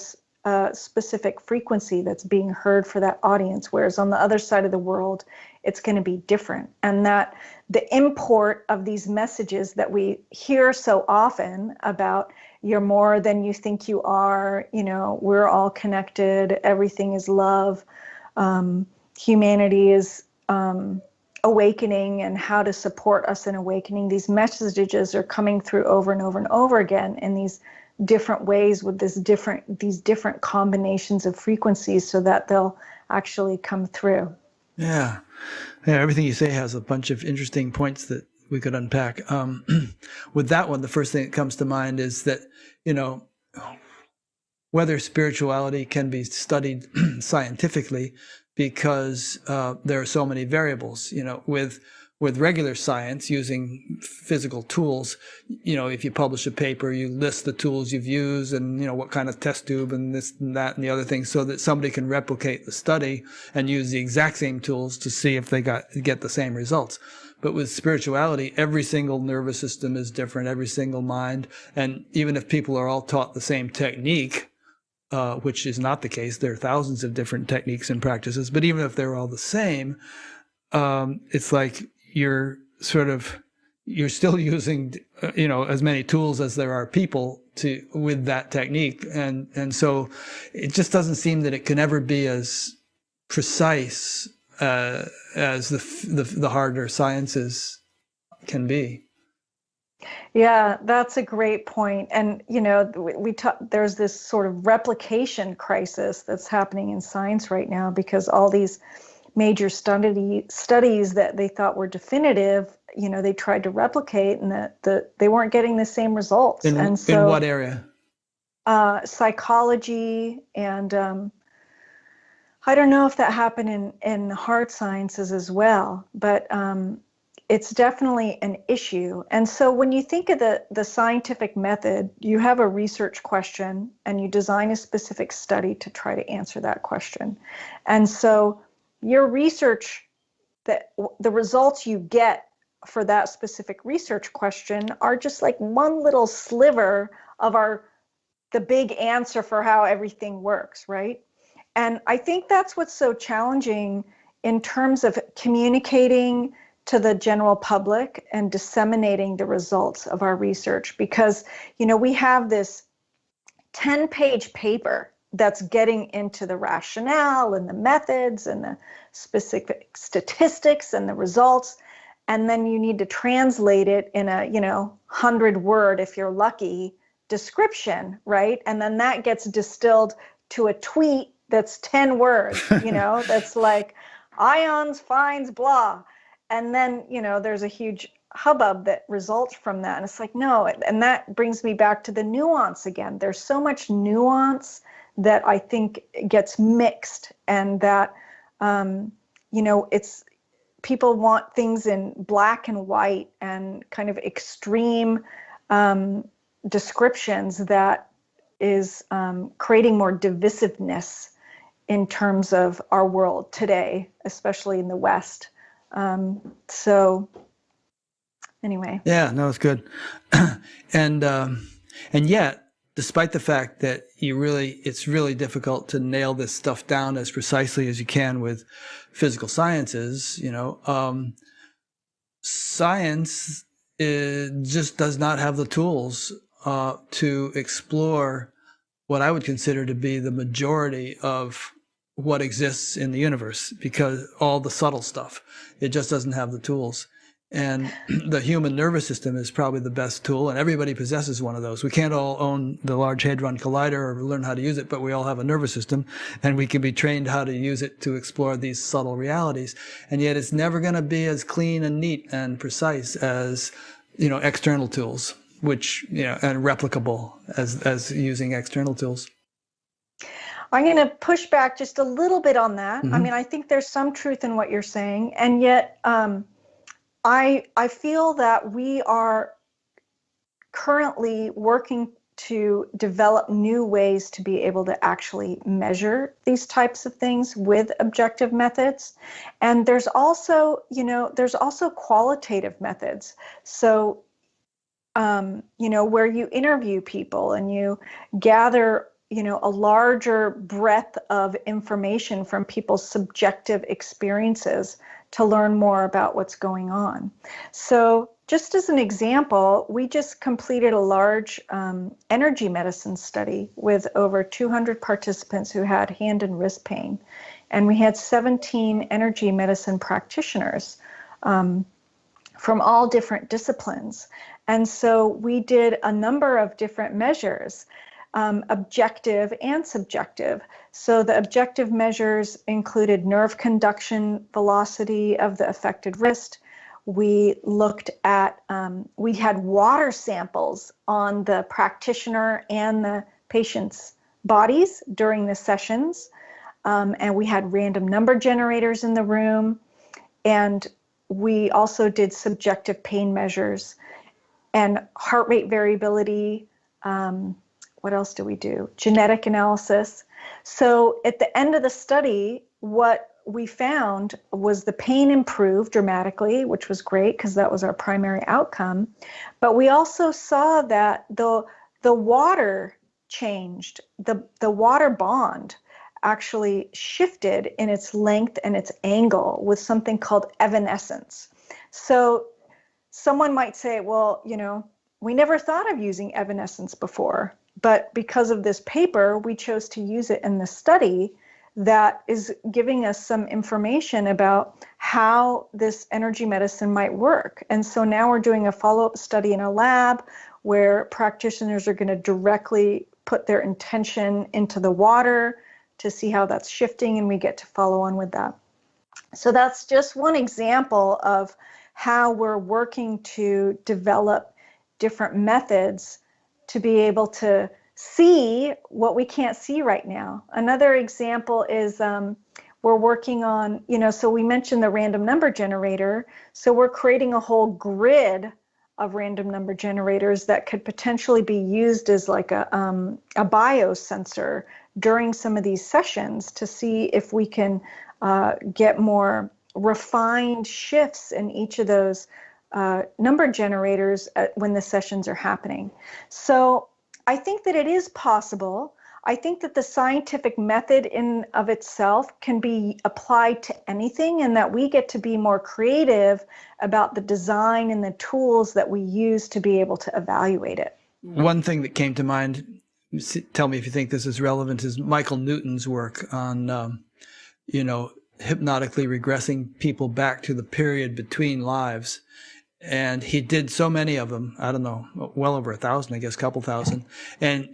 specific frequency that's being heard for that audience, whereas on the other side of the world, it's going to be different. And that the import of these messages that we hear so often about, you're more than you think you are, we're all connected, everything is love, humanity is awakening, and how to support us in awakening. These messages are coming through over and over and over again in these different ways with these different combinations of frequencies, so that they'll actually come through. Yeah. Everything you say has a bunch of interesting points that we could unpack. With that one, the first thing that comes to mind is that, whether spirituality can be studied scientifically, because there are so many variables, with with regular science using physical tools, if you publish a paper, you list the tools you've used and, what kind of test tube and this and that and the other thing, so that somebody can replicate the study and use the exact same tools to see if they get the same results. But with spirituality, every single nervous system is different, every single mind. And even if people are all taught the same technique, which is not the case, there are thousands of different techniques and practices, but even if they're all the same, it's like you're still using, as many tools as there are people with that technique. And so it just doesn't seem that it can ever be as precise as the harder sciences can be. Yeah, that's a great point. And, there's this sort of replication crisis that's happening in science right now, because all these major studies that they thought were definitive, they tried to replicate, and that they weren't getting the same results. In what area? Psychology, and I don't know if that happened in hard sciences as well, but it's definitely an issue. And so when you think of the scientific method, you have a research question and you design a specific study to try to answer that question. And so your research, the results you get for that specific research question are just like one little sliver of the big answer for how everything works, right? And I think that's what's so challenging in terms of communicating to the general public and disseminating the results of our research, because, we have this 10-page paper that's getting into the rationale and the methods and the specific statistics and the results. And then you need to translate it in a, 100-word, if you're lucky, description, right? And then that gets distilled to a tweet that's 10 words, that's like ions finds blah. And then, there's a huge hubbub that results from that. And it's like, no. And that brings me back to the nuance again. There's so much nuance that I think gets mixed, and that, it's people want things in black and white and kind of extreme descriptions that is creating more divisiveness in terms of our world today, especially in the West. So anyway. Yeah, no, it's good. And yet, despite the fact that it's really difficult to nail this stuff down as precisely as you can with physical sciences, science just does not have the tools to explore what I would consider to be the majority of what exists in the universe, because all the subtle stuff, it just doesn't have the tools. And the human nervous system is probably the best tool, and everybody possesses one of those. We can't all own the Large Hadron Collider or learn how to use it, but we all have a nervous system, and we can be trained how to use it to explore these subtle realities. And yet it's never going to be as clean and neat and precise as, external tools, which, and replicable as using external tools. I'm going to push back just a little bit on that. Mm-hmm. I mean, I think there's some truth in what you're saying, and yet I feel that we are currently working to develop new ways to be able to actually measure these types of things with objective methods. And there's also, qualitative methods. So, where you interview people and you gather, a larger breadth of information from people's subjective experiences to learn more about what's going on. So just as an example, we just completed a large energy medicine study with over 200 participants who had hand and wrist pain. And we had 17 energy medicine practitioners from all different disciplines. And so we did a number of different measures, objective and subjective. So the objective measures included nerve conduction velocity of the affected wrist. We looked at, we had water samples on the practitioner and the patient's bodies during the sessions. And we had random number generators in the room. And we also did subjective pain measures and heart rate variability. What else do we do? Genetic analysis. So at the end of the study, what we found was the pain improved dramatically, which was great because that was our primary outcome. But we also saw that the water changed. The water bond actually shifted in its length and its angle with something called evanescence. So someone might say, well, we never thought of using evanescence before, but because of this paper, we chose to use it in the study that is giving us some information about how this energy medicine might work. And so now we're doing a follow-up study in a lab where practitioners are going to directly put their intention into the water to see how that's shifting, and we get to follow on with that. So that's just one example of how we're working to develop different methods to be able to see what we can't see right now. Another example is we're working on, so we mentioned the random number generator. So we're creating a whole grid of random number generators that could potentially be used as like a biosensor during some of these sessions to see if we can get more refined shifts in each of those number generators when the sessions are happening. So I think that it is possible. I think that the scientific method in of itself can be applied to anything, and that we get to be more creative about the design and the tools that we use to be able to evaluate it. One thing that came to mind, tell me if you think this is relevant, is Michael Newton's work on, hypnotically regressing people back to the period between lives. And he did so many of them, I don't know, well over 1,000, I guess, couple thousand. And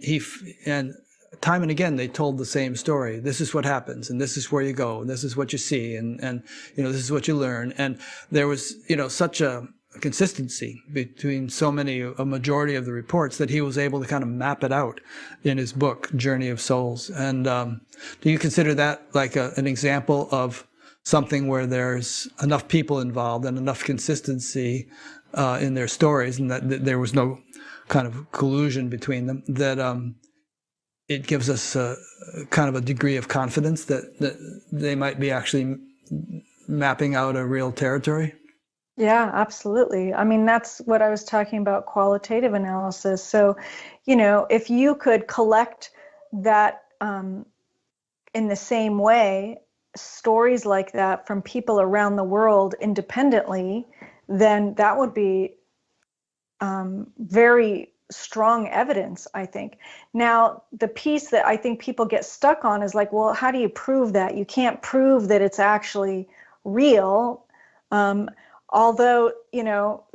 time and again, they told the same story. This is what happens, and this is where you go, and this is what you see, and this is what you learn. And there was, such a consistency between a majority of the reports that he was able to kind of map it out in his book, Journey of Souls. And do you consider that like an example of something where there's enough people involved and enough consistency in their stories, and that there was no kind of collusion between them, that it gives us kind of a degree of confidence that they might be actually mapping out a real territory? Yeah, absolutely. I mean, that's what I was talking about, qualitative analysis. So, if you could collect that in the same way, stories like that from people around the world independently, then that would be very strong evidence, I think. Now, the piece that I think people get stuck on is like, well, how do you prove that? You can't prove that it's actually real. Although,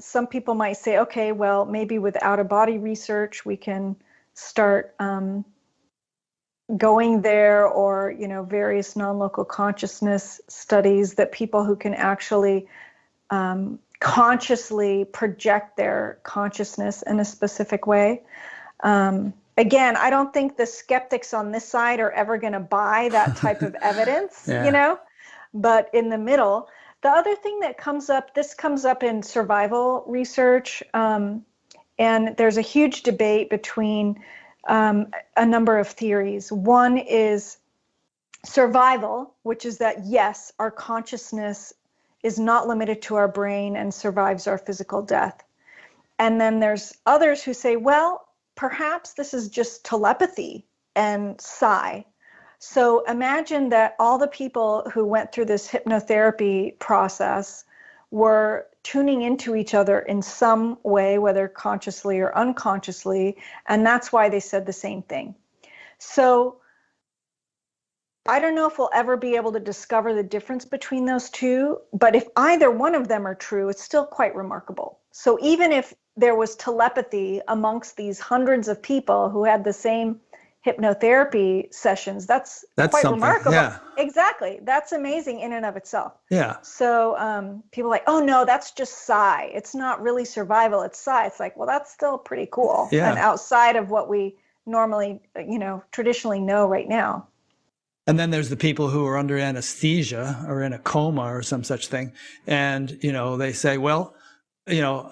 some people might say, okay, well, maybe with out-of-body research, we can start going there, or, various non-local consciousness studies that people who can actually consciously project their consciousness in a specific way. Again, I don't think the skeptics on this side are ever going to buy that type of evidence, but in the middle. The other thing that comes up, this comes up in survival research, and there's a huge debate between a number of theories. One is survival, which is that, yes, our consciousness is not limited to our brain and survives our physical death. And then there's others who say, well, perhaps this is just telepathy and psi. So imagine that all the people who went through this hypnotherapy process were tuning into each other in some way, whether consciously or unconsciously, and that's why they said the same thing. So I don't know if we'll ever be able to discover the difference between those two, but if either one of them are true, it's still quite remarkable. So even if there was telepathy amongst these hundreds of people who had the same hypnotherapy sessions, that's quite remarkable. Yeah. Exactly. That's amazing in and of itself. Yeah. So people are like, oh no, that's just psi. It's not really survival, it's psi. It's like, well, that's still pretty cool. Yeah. And outside of what we normally, traditionally know right now. And then there's the people who are under anesthesia or in a coma or some such thing. And, they say, well,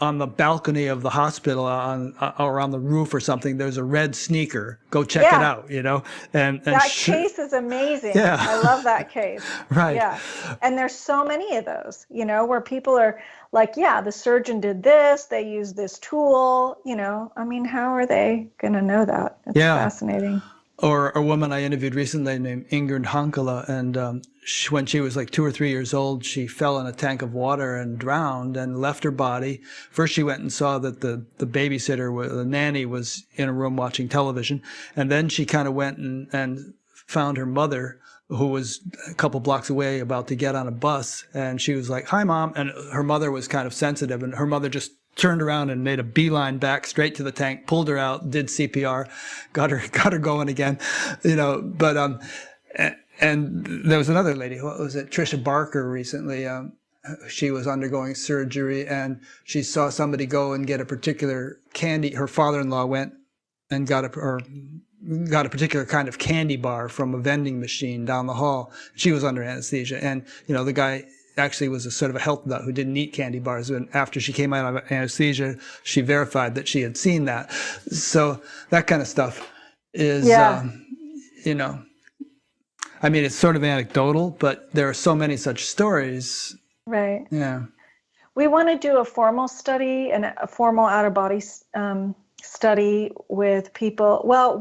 on the balcony of the hospital or on the roof or something, there's a red sneaker. Go check it out, and that case is amazing. Yeah. I love that case. Right. Yeah. And there's so many of those, where people are like, yeah, the surgeon did this, they used this tool, how are they going to know that? It's fascinating. Or a woman I interviewed recently named Ingrid Hankala, and when she was like 2 or 3 years old, she fell in a tank of water and drowned and left her body. First, she went and saw that the babysitter, the nanny, was in a room watching television, and then she kind of went and found her mother, who was a couple blocks away, about to get on a bus, and she was like, "Hi, Mom," and her mother was kind of sensitive, and her mother just turned around and made a beeline back straight to the tank, pulled her out, did CPR, got her going again, but, and there was another lady, what was it? Trisha Barker recently, she was undergoing surgery and she saw somebody go and get a particular candy. Her father-in-law went and got a particular kind of candy bar from a vending machine down the hall. She was under anesthesia, and, the guy actually was a sort of a health nut who didn't eat candy bars. And after she came out of anesthesia, she verified that she had seen that. So that kind of stuff is, it's sort of anecdotal, but there are so many such stories. Right. Yeah. We want to do a formal study and a formal out-of-body study with people. Well,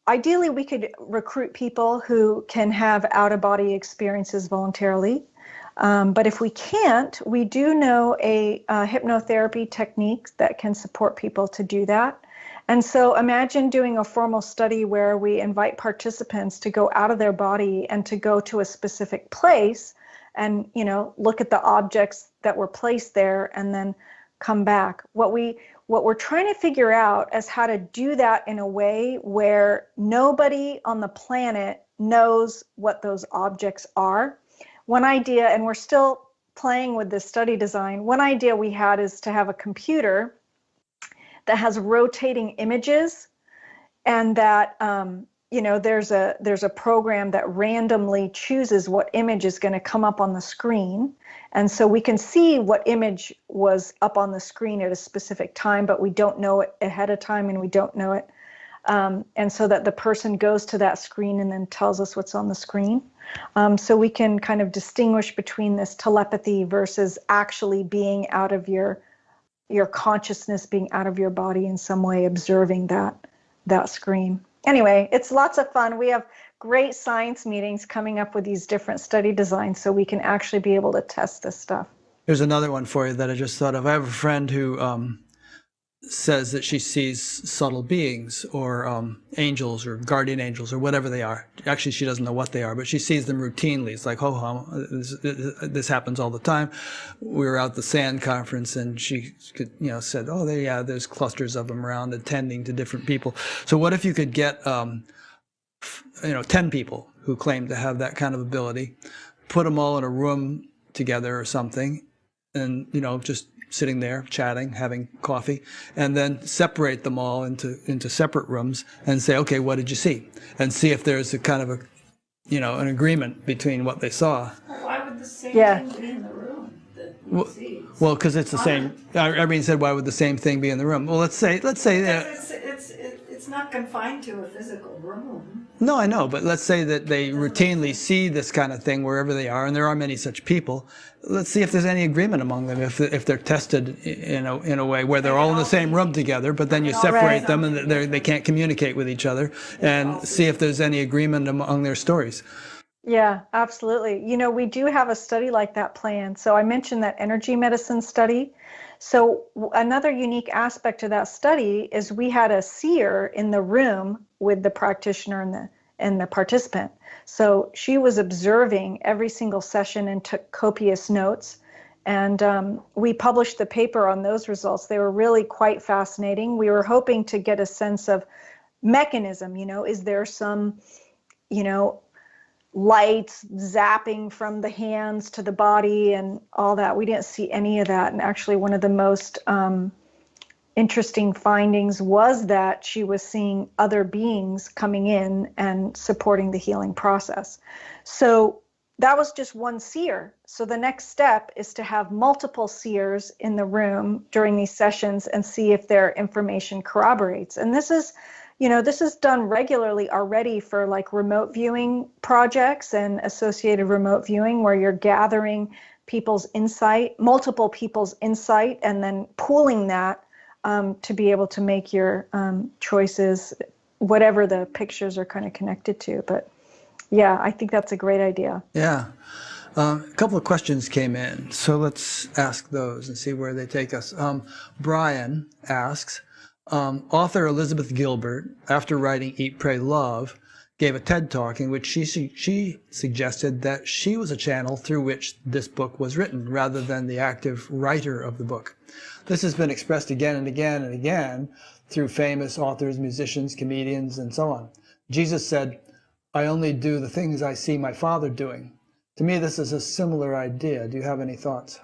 ideally we could recruit people who can have out-of-body experiences voluntarily. But if we can't, we do know a hypnotherapy technique that can support people to do that. And so imagine doing a formal study where we invite participants to go out of their body and to go to a specific place and, look at the objects that were placed there and then come back. What we're trying to figure out is how to do that in a way where nobody on the planet knows what those objects are. One idea, and we're still playing with this study design, one idea we had is to have a computer that has rotating images, and that there's a program that randomly chooses what image is going to come up on the screen. And so we can see what image was up on the screen at a specific time, but we don't know it ahead of time, and we don't know it. And so that the person goes to that screen and then tells us what's on the screen. So we can kind of distinguish between this telepathy versus actually being out of your consciousness, being out of your body in some way, observing that screen. Anyway, it's lots of fun. We have great science meetings coming up with these different study designs so we can actually be able to test this stuff. Here's another one for you that I just thought of. I have a friend who says that she sees subtle beings or angels or guardian angels or whatever they are. Actually, she doesn't know what they are, but she sees them routinely. It's like, this happens all the time. We were out at the SAND conference, and she said, there's clusters of them around attending to different people. So what if you could get 10 people who claim to have that kind of ability, put them all in a room together or something, and just sitting there chatting, having coffee, and then separate them all into separate rooms and say, okay, what did you see? And see if there's a kind of an agreement between what they saw. Well, why would the same thing be in the room that we see? Well, because it's the same. Irene said, why would the same thing be in the room? Well, let's say it's not confined to a physical room. No, I know, but let's say that they routinely see this kind of thing wherever they are, and there are many such people. Let's see if there's any agreement among them, if they're tested in a way where they're all in the same room together, but then you separate them and they can't communicate with each other, and see if there's any agreement among their stories. Yeah, absolutely. We do have a study like that planned. So I mentioned that energy medicine study. So another unique aspect of that study is we had a seer in the room with the practitioner and the participant. So she was observing every single session and took copious notes. And we published the paper on those results. They were really quite fascinating. We were hoping to get a sense of mechanism. Is there some, lights zapping from the hands to the body and all that? We didn't see any of that. And actually one of the most interesting findings was that she was seeing other beings coming in and supporting the healing process. So that was just one seer. So the next step is to have multiple seers in the room during these sessions and see if their information corroborates. And this is, this is done regularly already for like remote viewing projects and associated remote viewing, where you're gathering people's insight, multiple people's insight, and then pooling that to be able to make your choices, whatever the pictures are kind of connected to. But yeah, I think that's a great idea. Yeah. A couple of questions came in, so let's ask those and see where they take us. Brian asks, author Elizabeth Gilbert, after writing Eat, Pray, Love, gave a TED Talk in which she suggested that she was a channel through which this book was written, rather than the active writer of the book. This has been expressed again and again and again through famous authors, musicians, comedians, and so on. Jesus said, "I only do the things I see my Father doing." To me, this is a similar idea. Do you have any thoughts?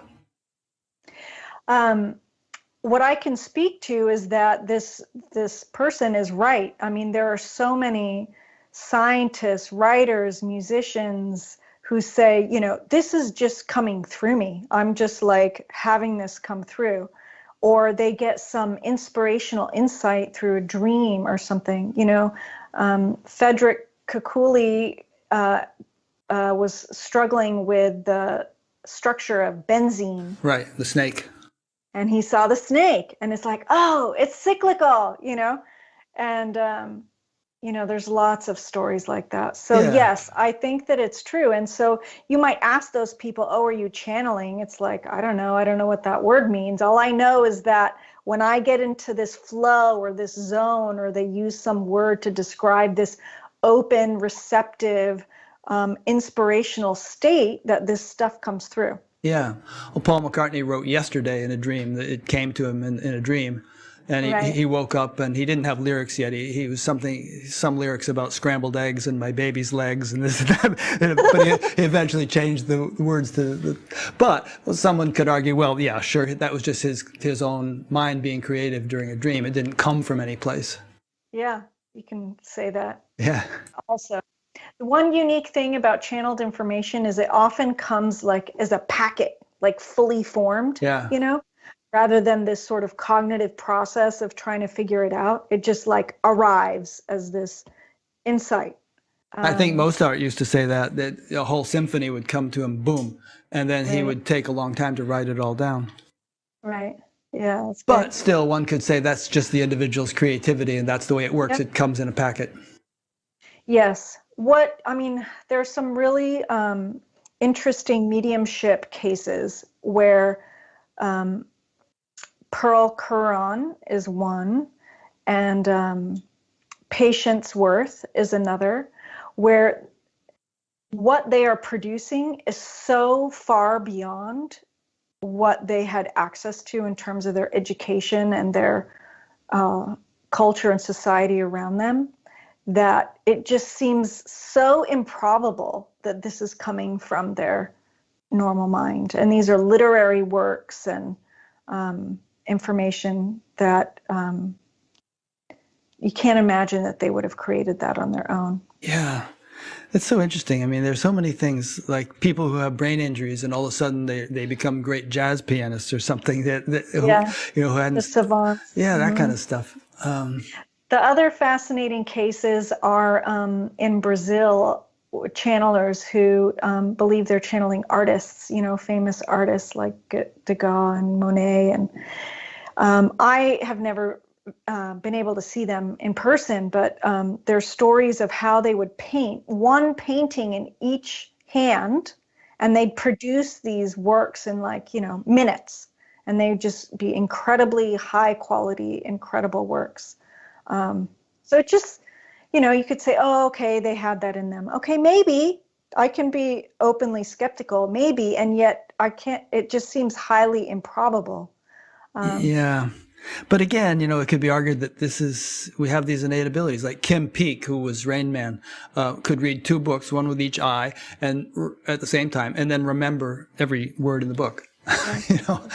What I can speak to is that this person is right. I mean, there are so many scientists, writers, musicians who say, this is just coming through me. I'm just like having this come through. Or they get some inspirational insight through a dream or something. Frederick Kekule was struggling with the structure of benzene. Right, the snake. And he saw the snake, and it's like, oh, it's cyclical, and there's lots of stories like that. So Yeah. Yes, I think that it's true. And so you might ask those people, oh, are you channeling? It's like, I don't know what that word means. All I know is that when I get into this flow or this zone, or they use some word to describe this open, receptive, inspirational state, that this stuff comes through. Yeah. Well, Paul McCartney wrote Yesterday in a dream. It came to him in a dream. And Right. he woke up and he didn't have lyrics yet. He was some lyrics about scrambled eggs and my baby's legs and this and that. But he eventually changed the words to but someone could argue, well, yeah, sure, that was just his own mind being creative during a dream. It didn't come from any place. Yeah, you can say that. Yeah. Also, the one unique thing about channeled information is it often comes like as a packet, like fully formed, Yeah. Rather than this sort of cognitive process of trying to figure it out. It just like arrives as this insight. I think Mozart used to say that a whole symphony would come to him, boom, and then he Right. would take a long time to write it all down. Right. Yeah. That's But great. still, one could say that's just the individual's creativity, and that's the way it works. Yep. It comes in a packet. Yes. There's some really interesting mediumship cases where Pearl Curran is one, and Patience Worth is another, where what they are producing is so far beyond what they had access to in terms of their education and their culture and society around them, that it just seems so improbable that this is coming from their normal mind. And these are literary works and information that you can't imagine that they would have created that on their own. Yeah. It's so interesting. I mean, there's so many things, like people who have brain injuries and all of a sudden they become great jazz pianists or something Yeah. who hadn't, The savants. yeah, that kind of stuff. The other fascinating cases are in Brazil, channelers who believe they're channeling artists, famous artists like Degas and Monet. And I have never been able to see them in person, but there's stories of how they would paint one painting in each hand, and they'd produce these works in minutes, and they'd just be incredibly high quality, incredible works. So it just, you could say, oh, okay, they had that in them. Okay, maybe I can be openly skeptical, maybe, and yet I can't, it just seems highly improbable. Yeah. But again, it could be argued that we have these innate abilities. Like Kim Peek, who was Rain Man, could read 2 books, one with each eye, and at the same time, and then remember every word in the book. you know.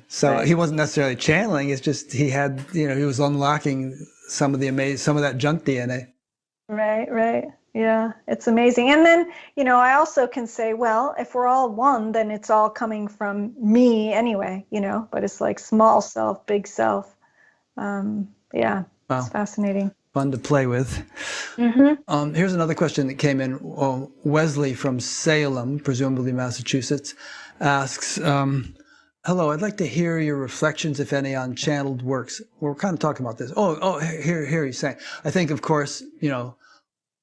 So Right. he wasn't necessarily channeling. It's just he had, he was unlocking some of that junk DNA. Right. Yeah, it's amazing. And then, I also can say, well, if we're all one, then it's all coming from me anyway, but it's like small self, big self. Yeah, Wow. it's fascinating. Fun to play with. Here's another question that came in. Wesley from Salem, presumably Massachusetts, asks, hello, I'd like to hear your reflections, if any, on channeled works. We're kind of talking about this. Here he's saying, I think, of course,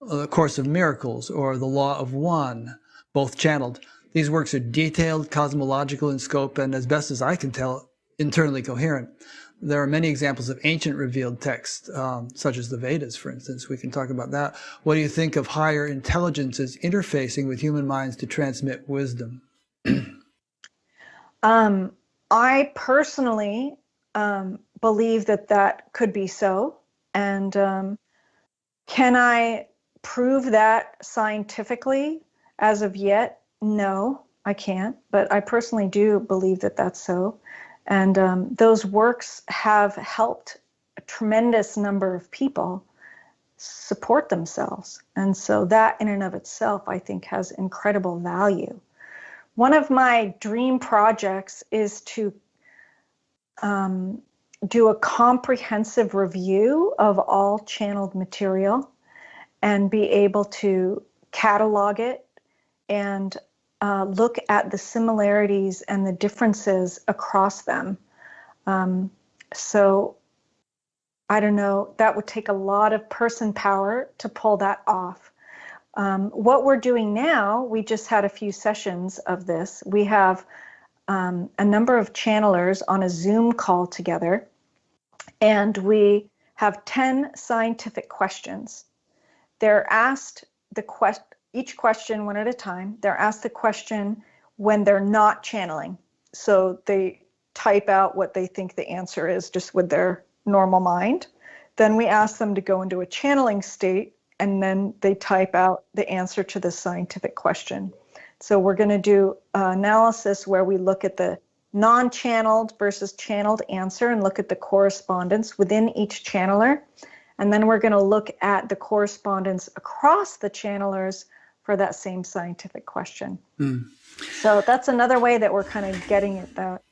The Course of Miracles or The Law of One, both channeled. These works are detailed, cosmological in scope, and as best as I can tell, internally coherent. There are many examples of ancient revealed texts, such as the Vedas, for instance. We can talk about that. What do you think of higher intelligences interfacing with human minds to transmit wisdom? I personally believe that could be so. And can I prove that scientifically as of yet? No, I can't. But I personally do believe that that's so. And those works have helped a tremendous number of people support themselves. And so that in and of itself, I think, has incredible value. One of my dream projects is to do a comprehensive review of all channeled material and be able to catalog it and look at the similarities and the differences across them. So I don't know, that would take a lot of person power to pull that off. What we're doing now, we just had a few sessions of this. We have a number of channelers on a Zoom call together, and we have 10 scientific questions. They're asked each question one at a time. They're asked the question when they're not channeling. So they type out what they think the answer is just with their normal mind. Then we ask them to go into a channeling state, and then they type out the answer to the scientific question. So we're going to do analysis where we look at the non-channeled versus channeled answer and look at the correspondence within each channeler. And then we're going to look at the correspondence across the channelers for that same scientific question. So that's another way that we're kind of getting at that.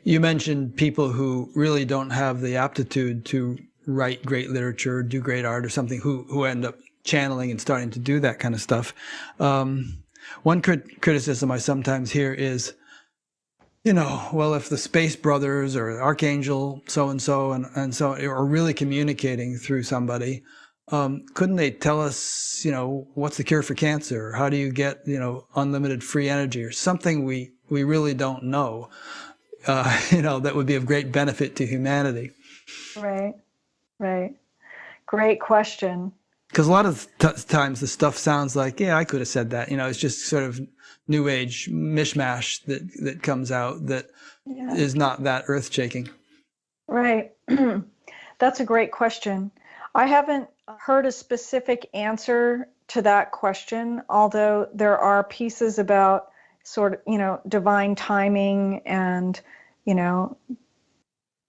You mentioned people who really don't have the aptitude to write great literature, do great art or something, who end up channeling and starting to do that kind of stuff. One criticism I sometimes hear is, well, if the Space Brothers or Archangel so-and-so and so are really communicating through somebody, couldn't they tell us, what's the cure for cancer? How do you get, unlimited free energy or something we really don't know, that would be of great benefit to humanity? Right. Great question. Because a lot of times the stuff sounds like, yeah, I could have said that. It's just sort of new age mishmash that comes out that is not that earth-shaking. Right. That's a great question. I haven't heard a specific answer to that question, although there are pieces about sort of, divine timing and,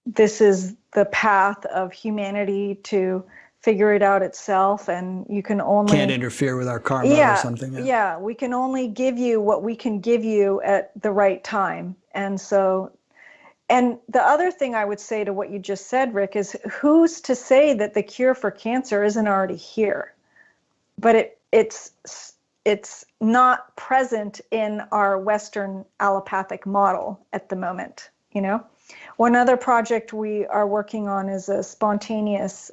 this is the path of humanity to figure it out itself, and you can only can't interfere with our karma or something. Yeah, we can only give you what we can give you at the right time. And so, and the other thing I would say to what you just said, Rick, is who's to say that the cure for cancer isn't already here? But it's not present in our Western allopathic model at the moment, One other project we are working on is a spontaneous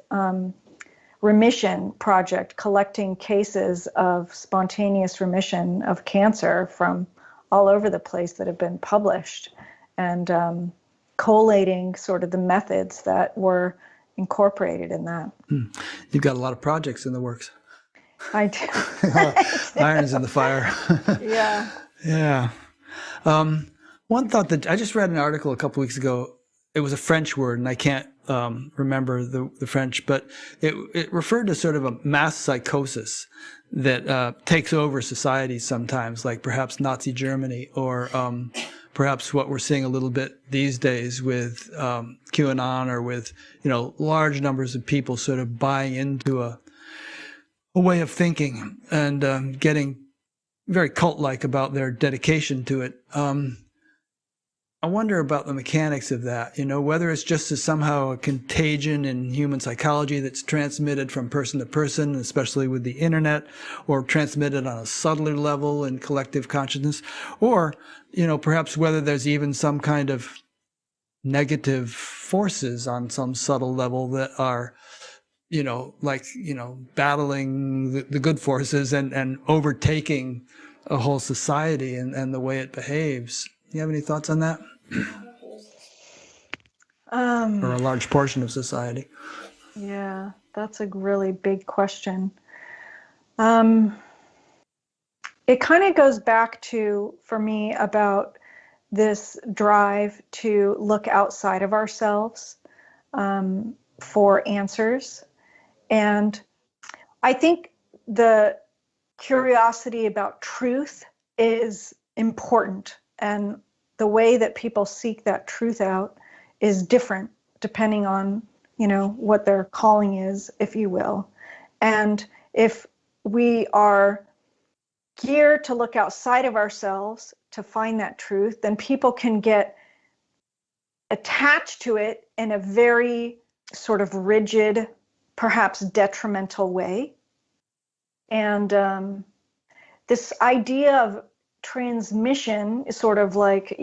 remission project, collecting cases of spontaneous remission of cancer from all over the place that have been published, and collating sort of the methods that were incorporated in that. You've got a lot of projects in the works. I do. Irons in the fire. Yeah. One thought that I just read an article a couple weeks ago. It was a French word, and I can't remember the French, but it referred to sort of a mass psychosis that takes over societies sometimes, like perhaps Nazi Germany or perhaps what we're seeing a little bit these days with QAnon, or with, large numbers of people sort of buying into a way of thinking and getting very cult-like about their dedication to it. I wonder about the mechanics of that, whether it's just somehow a contagion in human psychology that's transmitted from person to person, especially with the internet, or transmitted on a subtler level in collective consciousness, or, perhaps whether there's even some kind of negative forces on some subtle level that are, battling the good forces and overtaking a whole society and the way it behaves. You have any thoughts on that? Or a large portion of society? Yeah, that's a really big question. It kind of goes back to, for me, about this drive to look outside of ourselves for answers. And I think the curiosity about truth is important. And the way that people seek that truth out is different depending on, what their calling is, if you will. And if we are geared to look outside of ourselves to find that truth, then people can get attached to it in a very sort of rigid, perhaps detrimental way. And this idea of transmission is sort of like,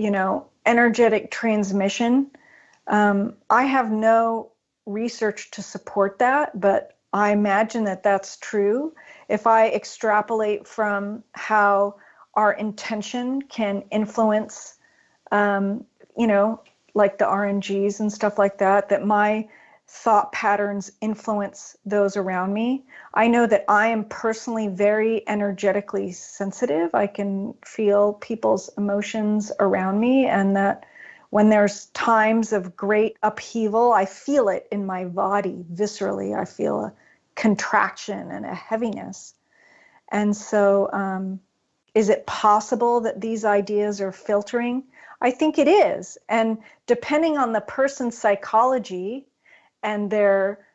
energetic transmission. I have no research to support that, but I imagine that that's true. If I extrapolate from how our intention can influence, like the RNGs and stuff like that, that my thought patterns influence those around me. I know that I am personally very energetically sensitive. I can feel people's emotions around me, and that when there's times of great upheaval, I feel it in my body viscerally. I feel a contraction and a heaviness. And so is it possible that these ideas are filtering? I think it is. And depending on the person's psychology and their,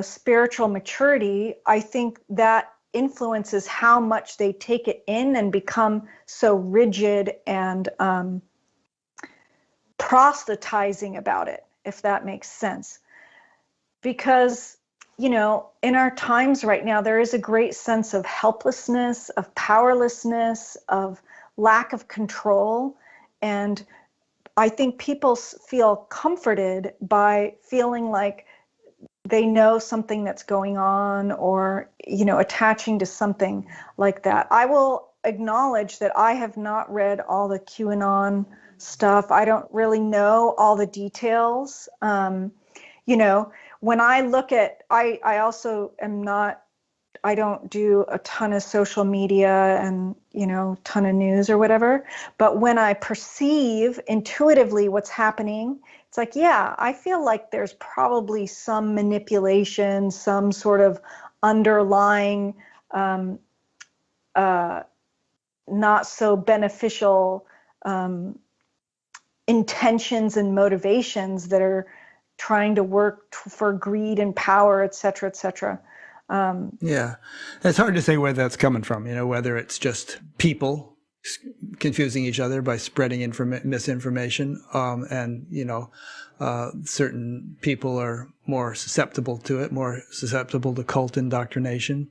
spiritual maturity, I think that influences how much they take it in and become so rigid and proselytizing about it, if that makes sense. Because, in our times right now, there is a great sense of helplessness, of powerlessness, of lack of control. And I think people feel comforted by feeling like they know something that's going on, or, attaching to something like that. I will acknowledge that I have not read all the QAnon stuff. I don't really know all the details. When I look at, I also am not, I don't do a ton of social media and, ton of news or whatever. But when I perceive intuitively what's happening, it's like, yeah, I feel like there's probably some manipulation, some sort of underlying, not so beneficial intentions and motivations that are trying to work for greed and power, et cetera, et cetera. Yeah, it's hard to say where that's coming from, whether it's just people confusing each other by spreading misinformation, and, certain people are more susceptible to it, more susceptible to cult indoctrination,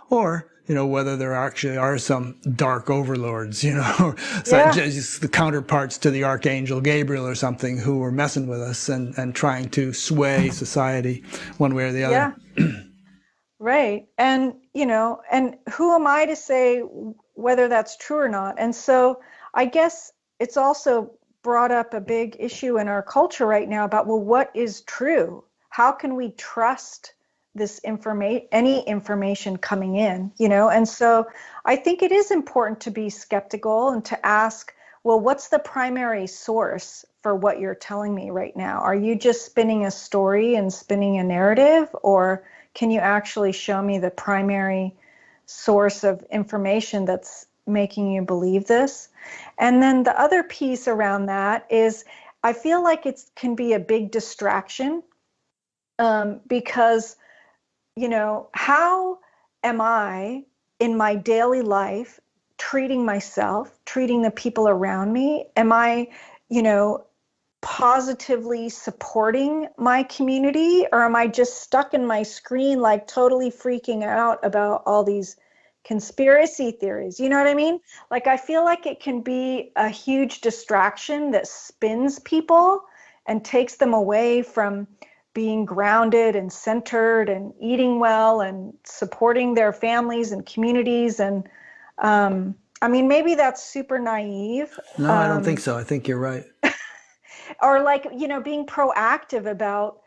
or, whether there actually are some dark overlords, just the counterparts to the Archangel Gabriel or something, who were messing with us and trying to sway society one way or the other. Yeah. Right. And, and who am I to say whether that's true or not? And so I guess it's also brought up a big issue in our culture right now about, well, what is true? How can we trust this any information coming in, And so I think it is important to be skeptical and to ask, well, what's the primary source for what you're telling me right now? Are you just spinning a story and spinning a narrative, or can you actually show me the primary source of information that's making you believe this. And then the other piece around that is I feel like it can be a big distraction, because, how am I in my daily life treating myself, treating the people around me? Am I, positively supporting my community, or am I just stuck in my screen, like totally freaking out about all these conspiracy theories? You know what I mean? Like, I feel like it can be a huge distraction that spins people and takes them away from being grounded and centered and eating well and supporting their families and communities. And maybe that's super naive. No, I don't think so. I think you're right. Or like, being proactive about,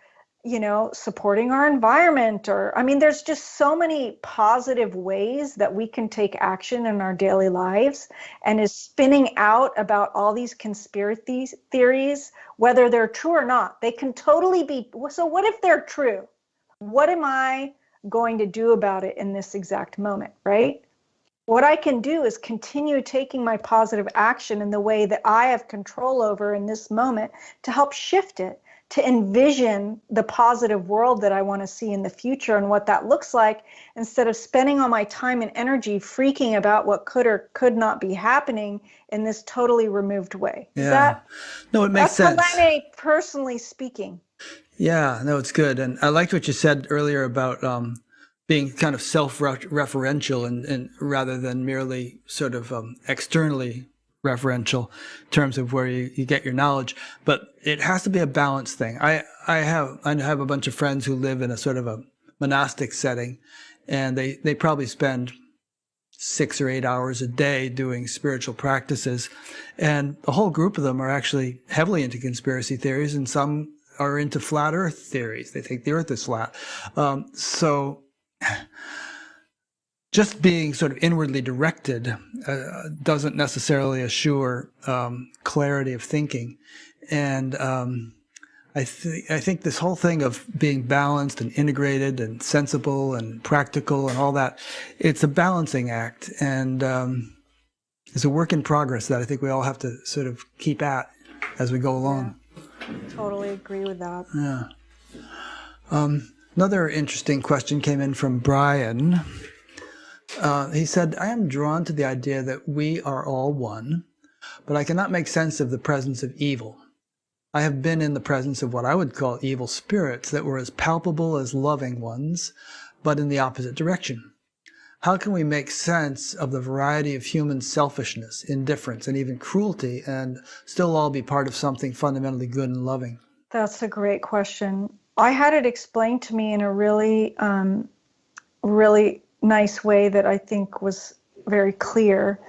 supporting our environment. Or, there's just so many positive ways that we can take action in our daily lives, and is spinning out about all these conspiracy theories, whether they're true or not. They can totally be. So what if they're true? What am I going to do about it in this exact moment, right? What I can do is continue taking my positive action in the way that I have control over in this moment to help shift it, to envision the positive world that I want to see in the future and what that looks like, instead of spending all my time and energy freaking about what could or could not be happening in this totally removed way. Yeah. No, it makes sense. That's Helene personally speaking. Yeah, no, it's good. And I liked what you said earlier about being kind of self-referential and rather than merely sort of externally referential in terms of where you get your knowledge. But it has to be a balanced thing. I have a bunch of friends who live in a sort of a monastic setting, and they probably spend 6 or 8 hours a day doing spiritual practices. And a whole group of them are actually heavily into conspiracy theories, and some are into flat earth theories. They think the earth is flat. So just being sort of inwardly directed doesn't necessarily assure clarity of thinking. And I think this whole thing of being balanced and integrated and sensible and practical and all that, it's a balancing act. And it's a work in progress that I think we all have to sort of keep at as we go along. Yeah, totally agree with that. Yeah. Another interesting question came in from Brian. He said, I am drawn to the idea that we are all one, but I cannot make sense of the presence of evil. I have been in the presence of what I would call evil spirits that were as palpable as loving ones, but in the opposite direction. How can we make sense of the variety of human selfishness, indifference, and even cruelty, and still all be part of something fundamentally good and loving? That's a great question. I had it explained to me in a really, really nice way that I think was very clear.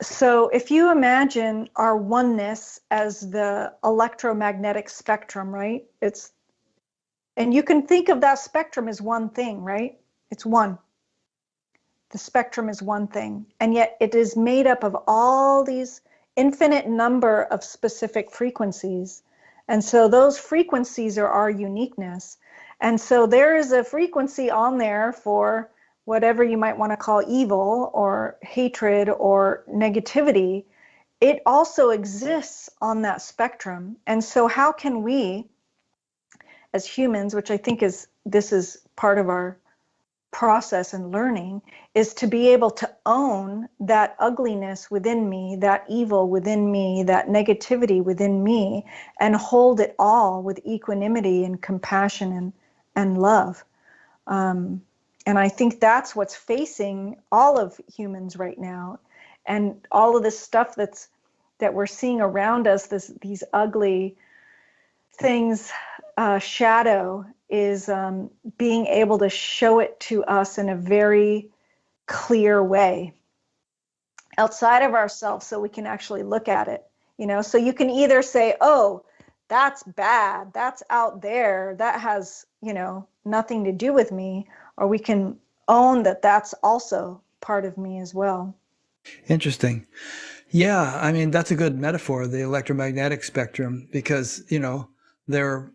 So if you imagine our oneness as the electromagnetic spectrum, right? And you can think of that spectrum as one thing, right? It's one. The spectrum is one thing, and yet it is made up of all these infinite number of specific frequencies. And so those frequencies are our uniqueness. And so there is a frequency on there for whatever you might want to call evil or hatred or negativity. It also exists on that spectrum. And so how can we, as humans, which I think this is part of our process and learning, is to be able to own that ugliness within me, that evil within me, that negativity within me, and hold it all with equanimity and compassion and love. And I think that's what's facing all of humans right now. And all of this stuff that we're seeing around us, these ugly things, shadow, is being able to show it to us in a very clear way outside of ourselves, so we can actually look at it. So you can either say, oh, that's bad, that's out there, that has nothing to do with me, or we can own that that's also part of me as well. Interesting. Yeah, I mean, that's a good metaphor, the electromagnetic spectrum, because there are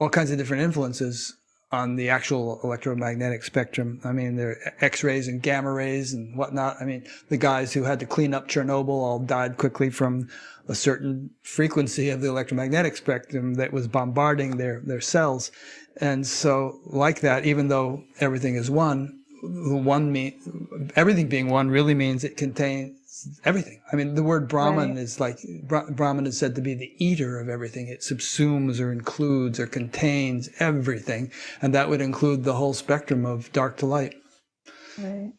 all kinds of different influences on the actual electromagnetic spectrum. I mean, there are X-rays and gamma rays and whatnot. I mean, the guys who had to clean up Chernobyl all died quickly from a certain frequency of the electromagnetic spectrum that was bombarding their cells. And so like that, even though everything is one, everything being one really means it contains everything. I mean, the word Brahman is like, Brahman is said to be the eater of everything. It subsumes or includes or contains everything. And that would include the whole spectrum of dark to light. Right.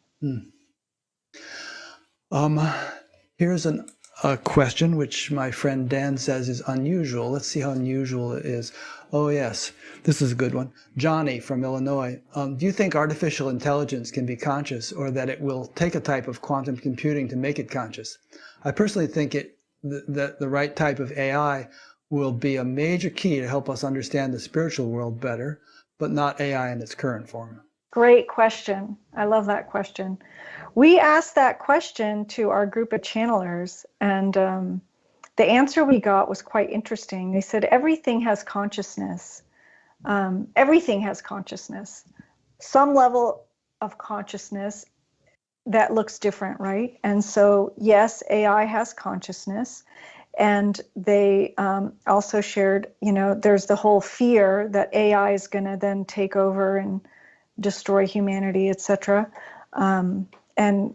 Here's a question which my friend Dan says is unusual. Let's see how unusual it is. Oh, yes. This is a good one. Johnny from Illinois. Do you think artificial intelligence can be conscious, or that it will take a type of quantum computing to make it conscious? I personally think that the right type of AI will be a major key to help us understand the spiritual world better, but not AI in its current form. Great question. I love that question. We asked that question to our group of channelers, and the answer we got was quite interesting. They said everything has consciousness. Everything has consciousness. Some level of consciousness that looks different, right? And so, yes, AI has consciousness. And they also shared, there's the whole fear that AI is going to then take over and destroy humanity, etc. And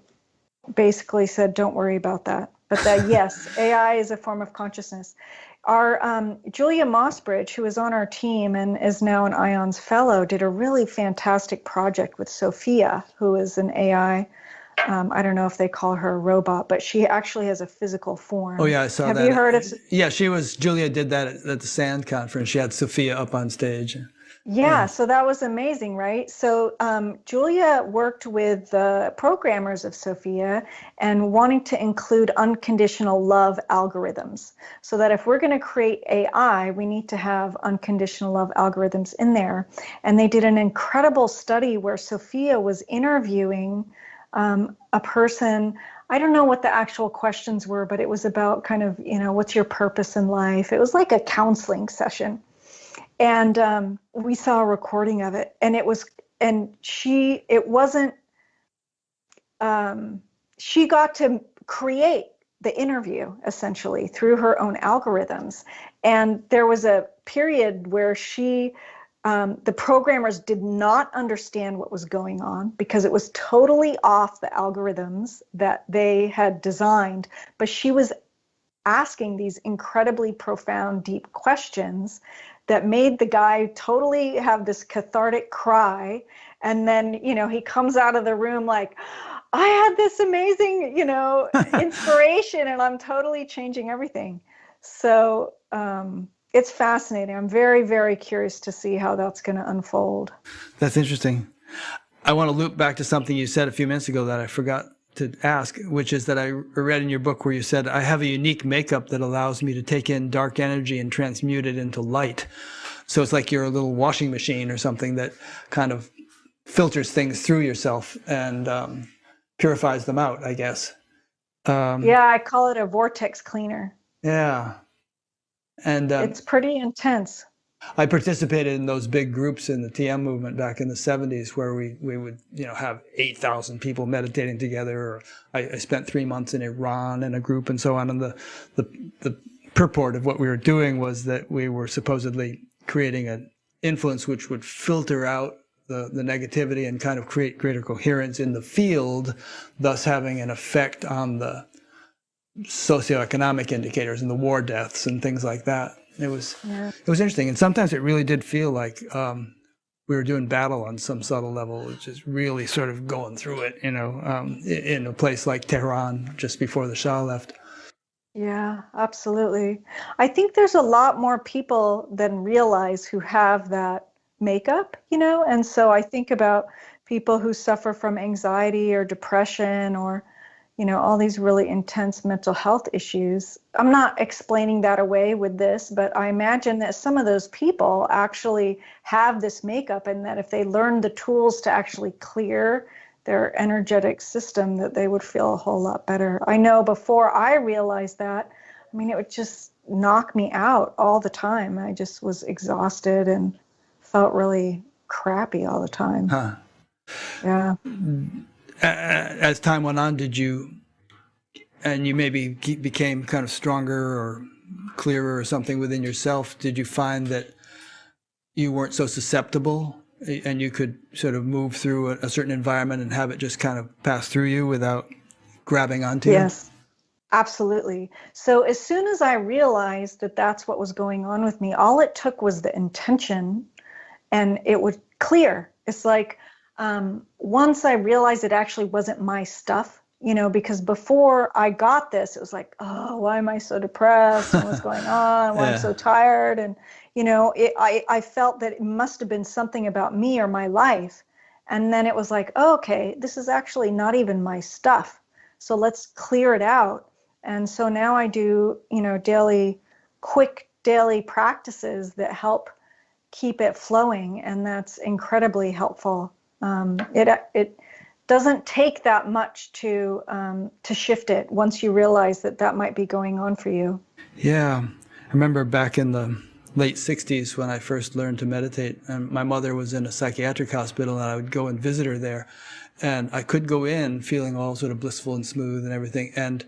basically said, don't worry about that. But that, yes, AI is a form of consciousness. Our Julia Mossbridge, who is on our team and is now an IONS fellow, did a really fantastic project with Sophia, who is an AI. I don't know if they call her a robot, but she actually has a physical form. Oh, yeah, I saw that. Have you heard of? Yeah, Julia did that at the SAND conference. She had Sophia up on stage. Yeah, so that was amazing, right? So Julia worked with the programmers of Sophia and wanting to include unconditional love algorithms, so that if we're going to create AI, we need to have unconditional love algorithms in there. And they did an incredible study where Sophia was interviewing a person. I don't know what the actual questions were, but it was about kind of, what's your purpose in life? It was like a counseling session. And we saw a recording of it, and she got to create the interview essentially through her own algorithms. And there was a period where the programmers did not understand what was going on because it was totally off the algorithms that they had designed, but she was asking these incredibly profound, deep questions that made the guy totally have this cathartic cry. And then, he comes out of the room like, I had this amazing, inspiration, and I'm totally changing everything. So it's fascinating. I'm very, very curious to see how that's going to unfold. That's interesting. I want to loop back to something you said a few minutes ago that I forgot to ask, which is that I read in your book where you said, I have a unique makeup that allows me to take in dark energy and transmute it into light. So it's like you're a little washing machine or something that kind of filters things through yourself and purifies them out, I guess. Yeah, I call it a vortex cleaner. Yeah. And it's pretty intense. I participated in those big groups in the TM movement back in the 70s where we would, have 8,000 people meditating together. Or I spent 3 months in Iran in a group and so on. And the purport of what we were doing was that we were supposedly creating an influence which would filter out the negativity and kind of create greater coherence in the field, thus having an effect on the socioeconomic indicators and the war deaths and things like that. It was interesting, and sometimes it really did feel like we were doing battle on some subtle level, which is really sort of going through it, in a place like Tehran just before the Shah left. Yeah, absolutely. I think there's a lot more people than realize who have that makeup, and so I think about people who suffer from anxiety or depression or all these really intense mental health issues. I'm not explaining that away with this, but I imagine that some of those people actually have this makeup, and that if they learn the tools to actually clear their energetic system, that they would feel a whole lot better. I know before I realized that, it would just knock me out all the time. I just was exhausted and felt really crappy all the time. Huh. Yeah. As time went on, and you maybe became kind of stronger or clearer or something within yourself, did you find that you weren't so susceptible and you could sort of move through a certain environment and have it just kind of pass through you without grabbing onto you? Yes, absolutely. So as soon as I realized that that's what was going on with me, all it took was the intention and it would clear. It's like once I realized it actually wasn't my stuff, because before I got this, it was like, oh, why am I so depressed? And what's going on? Why I'm so tired? And, I felt that it must have been something about me or my life. And then it was like, oh, okay, this is actually not even my stuff. So let's clear it out. And so now I do, quick daily practices that help keep it flowing. And that's incredibly helpful. It doesn't take that much to shift it once you realize that might be going on for you. Yeah. I remember back in the late 60s when I first learned to meditate, and my mother was in a psychiatric hospital, and I would go and visit her there. And I could go in feeling all sort of blissful and smooth and everything. And,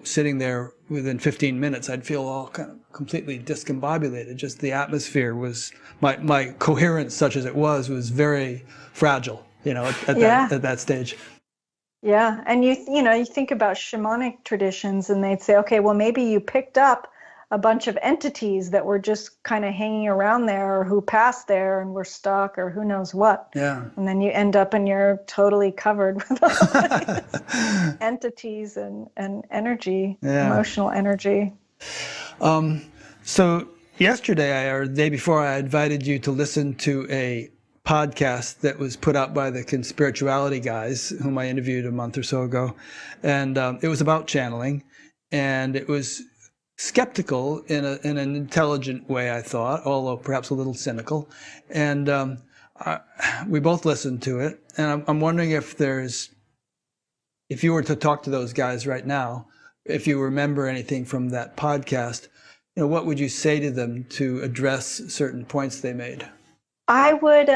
sitting there within 15 minutes, I'd feel all kind of completely discombobulated. Just the atmosphere was, my coherence, such as it was very fragile, at that stage. Yeah. And you think about shamanic traditions and they'd say, okay, well, maybe you picked up a bunch of entities that were just kind of hanging around there or who passed there and were stuck or who knows what. Yeah. And then you end up and you're totally covered with all these entities and energy, emotional energy. So yesterday or the day before, I invited you to listen to a podcast that was put out by the Conspirituality guys, whom I interviewed a month or so ago. And it was about channeling. And it was skeptical in an intelligent way, I thought, although perhaps a little cynical. And we both listened to it. And I'm wondering if you were to talk to those guys right now, if you remember anything from that podcast, what would you say to them to address certain points they made? I would,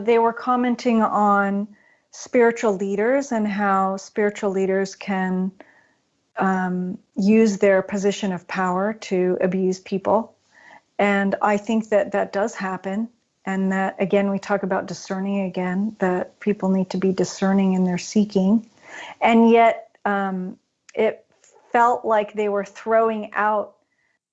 they were commenting on spiritual leaders and how spiritual leaders can use their position of power to abuse people. And I think that does happen. And that, again, we talk about discerning again, that people need to be discerning in their seeking. And yet it felt like they were throwing out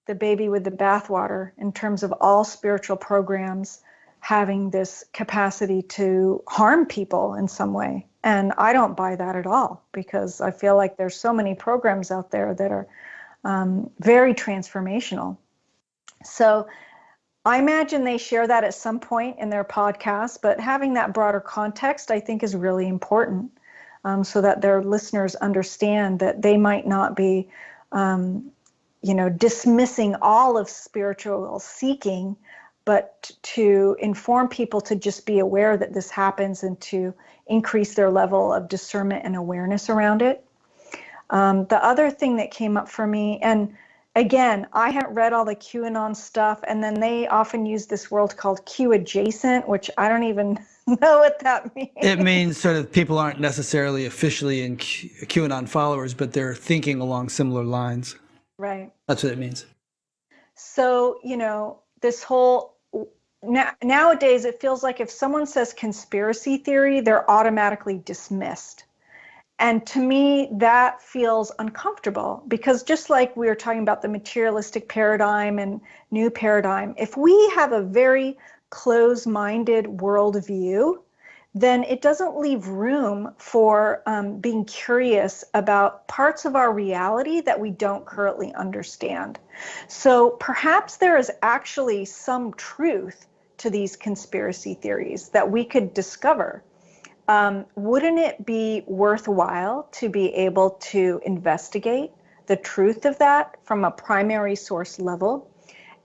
the baby with the bathwater in terms of all spiritual programs having this capacity to harm people in some way. And I don't buy that at all, because I feel like there's so many programs out there that are very transformational. So I imagine they share that at some point in their podcast, but having that broader context, I think, is really important, so that their listeners understand that they might not be dismissing all of spiritual seeking, but to inform people to just be aware that this happens and to increase their level of discernment and awareness around it. The other thing that came up for me, and again, I haven't read all the QAnon stuff, and then they often use this word called Q adjacent, which I don't even know what that means. It means sort of people aren't necessarily officially in QAnon followers, but they're thinking along similar lines. Right. That's what it means. So, this whole, nowadays it feels like if someone says conspiracy theory, they're automatically dismissed. And to me, that feels uncomfortable, because just like we were talking about the materialistic paradigm and new paradigm, if we have a very closed-minded worldview, then it doesn't leave room for being curious about parts of our reality that we don't currently understand. So perhaps there is actually some truth to these conspiracy theories that we could discover. Wouldn't it be worthwhile to be able to investigate the truth of that from a primary source level?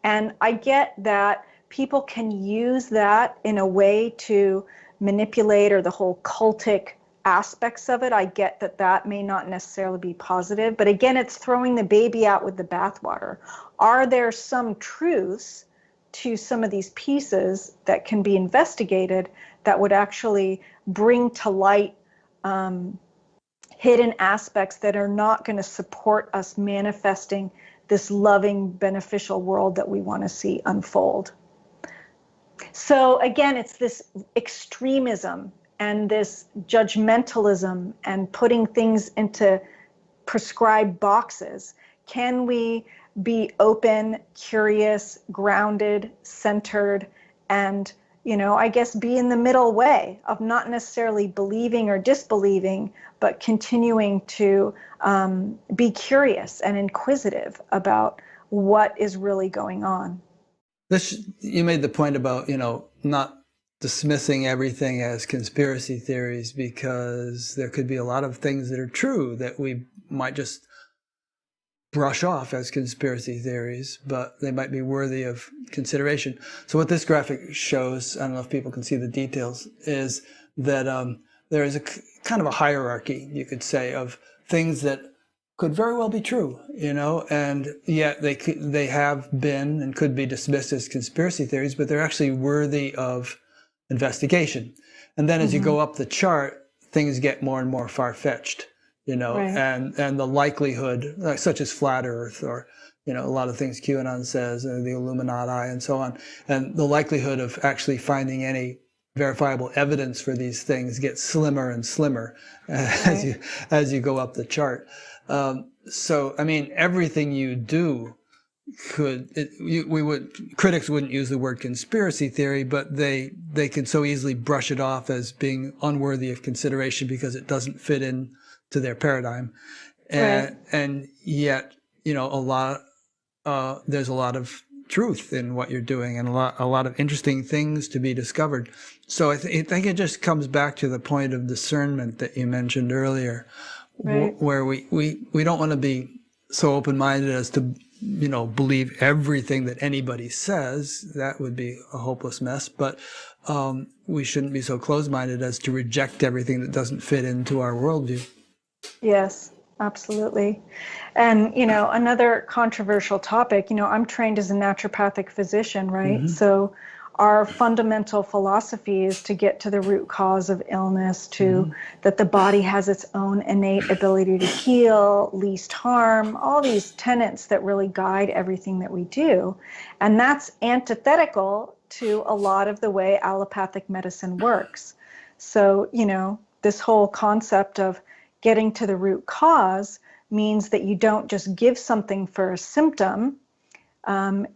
And I get that people can use that in a way to manipulate, or the whole cultic aspects of it. I get that may not necessarily be positive, but again, it's throwing the baby out with the bathwater. Are there some truths to some of these pieces that can be investigated that would actually bring to light hidden aspects that are not going to support us manifesting this loving, beneficial world that we want to see unfold. So again, it's this extremism and this judgmentalism and putting things into prescribed boxes. Can we be open, curious, grounded, centered, and, I guess be in the middle way of not necessarily believing or disbelieving, but continuing to be curious and inquisitive about what is really going on. You made the point about, not dismissing everything as conspiracy theories, because there could be a lot of things that are true that we might just brush off as conspiracy theories, but they might be worthy of consideration. So what this graphic shows, I don't know if people can see the details, is that there is a kind of a hierarchy, you could say, of things that could very well be true, and yet they have been and could be dismissed as conspiracy theories, but they're actually worthy of investigation. And then as you go up the chart, things get more and more far-fetched, Right. and the likelihood, such as flat Earth, or a lot of things QAnon says, and the Illuminati and so on, and the likelihood of actually finding any verifiable evidence for these things gets slimmer and slimmer as you go up the chart. So I mean, everything you do critics wouldn't use the word conspiracy theory, but they can so easily brush it off as being unworthy of consideration because it doesn't fit in to their paradigm. And yet, there's a lot of truth in what you're doing, and a lot of interesting things to be discovered. So I think it just comes back to the point of discernment that you mentioned earlier, where we don't want to be so open-minded as to believe everything that anybody says. That would be a hopeless mess. But we shouldn't be so closed-minded as to reject everything that doesn't fit into our worldview. Yes, absolutely. And, another controversial topic, I'm trained as a naturopathic physician, right? Mm-hmm. So our fundamental philosophy is to get to the root cause of illness, that the body has its own innate ability to heal, least harm, all these tenets that really guide everything that we do. And that's antithetical to a lot of the way allopathic medicine works. So, this whole concept of getting to the root cause means that you don't just give something for a symptom.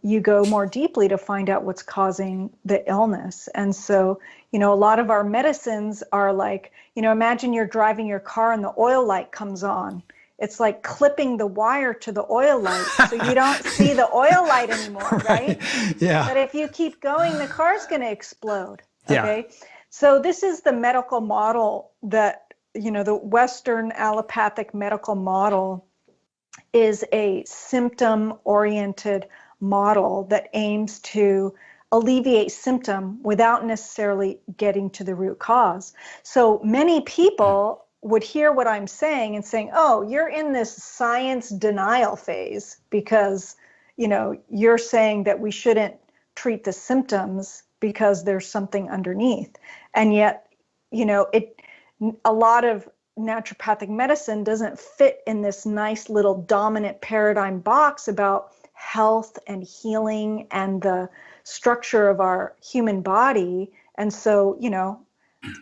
You go more deeply to find out what's causing the illness. And so, a lot of our medicines are like, imagine you're driving your car and the oil light comes on. It's like clipping the wire to the oil light so you don't see the oil light anymore, right? Yeah. But if you keep going, the car's going to explode. Okay. Yeah. So this is the medical model that, the Western allopathic medical model is a symptom-oriented model that aims to alleviate symptom without necessarily getting to the root cause. So many people would hear what I'm saying and saying, oh, you're in this science denial phase because, you're saying that we shouldn't treat the symptoms because there's something underneath. And yet, a lot of naturopathic medicine doesn't fit in this nice little dominant paradigm box about health and healing and the structure of our human body. And so,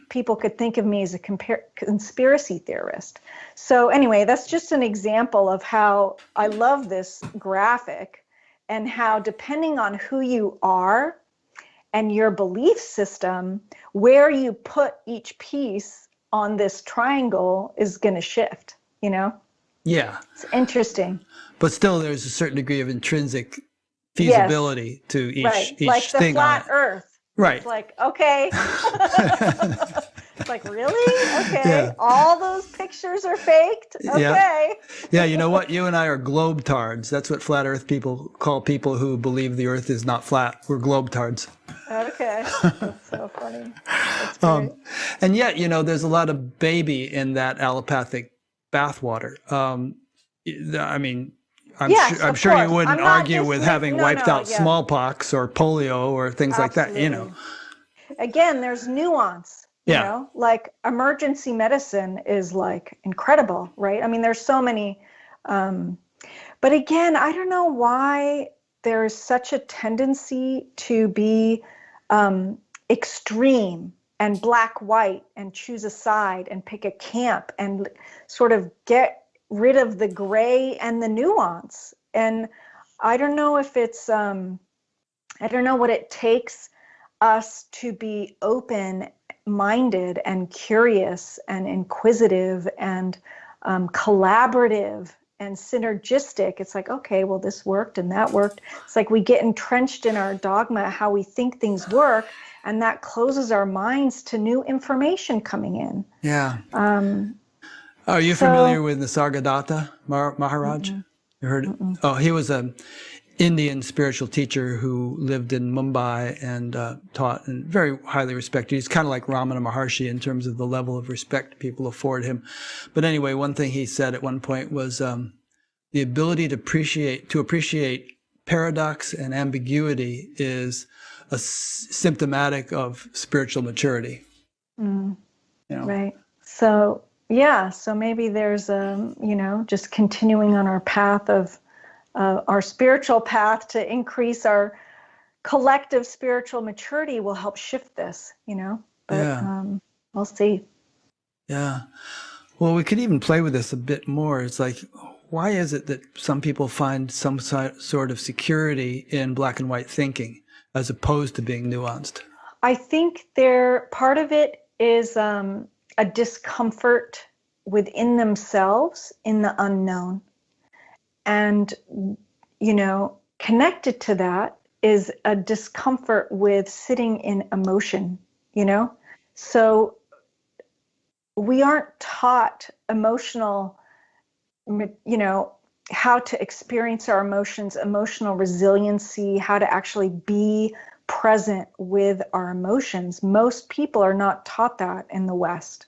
people could think of me as a conspiracy theorist. So anyway, that's just an example of how I love this graphic and how, depending on who you are and your belief system, where you put each piece on this triangle is going to shift, Yeah. It's interesting. But still, there's a certain degree of intrinsic feasibility to each like the thing flat on it. Earth. Right. It's like, okay. It's like, really? Okay. Yeah. All those pictures are faked? Okay. Yeah, you know what? You and I are globetards. That's what flat Earth people call people who believe the Earth is not flat. We're globetards. Okay. That's so funny. That's great. And yet, there's a lot of baby in that allopathic bathwater. Yes, I'm of sure you course. wouldn't I'm not argue with having no, wiped no, out yeah, smallpox or polio or things like that, you know. absolutely. Again, there's nuance, Yeah. like emergency medicine is like incredible, right? I mean, there's so many, um, but again, I don't know why there is such a tendency to be um, extreme and black white and choose a side and pick a camp and sort of get rid of the gray and the nuance. And I don't know if it's, I don't know what it takes us to be open minded and curious and inquisitive and collaborative and synergistic. It's like, okay, well, this worked and that worked. It's like we get entrenched in our dogma, how we think things work, and that closes our minds to new information coming in. Yeah. Um, Are you familiar so, with Nisargadatta Maharaj? mm-mm, You heard it? mm-mm. Oh, he was a Indian spiritual teacher who lived in Mumbai and taught and very highly respected. He's kind of like Ramana Maharshi in terms of the level of respect people afford him. But anyway, one thing he said at one point was the ability to appreciate paradox and ambiguity is symptomatic of spiritual maturity. Mm, You know? right. So, yeah, so maybe there's just continuing on our path of our spiritual path to increase our collective spiritual maturity will help shift this, but Yeah. we'll see. Yeah. Well, we could even play with this a bit more. It's like, why is it that some people find some sort of security in black and white thinking as opposed to being nuanced? I think part of it is a discomfort within themselves in the unknown. And, connected to that is a discomfort with sitting in emotion, So we aren't taught how to experience our emotions, emotional resiliency, how to actually be present with our emotions. Most people are not taught that in the West.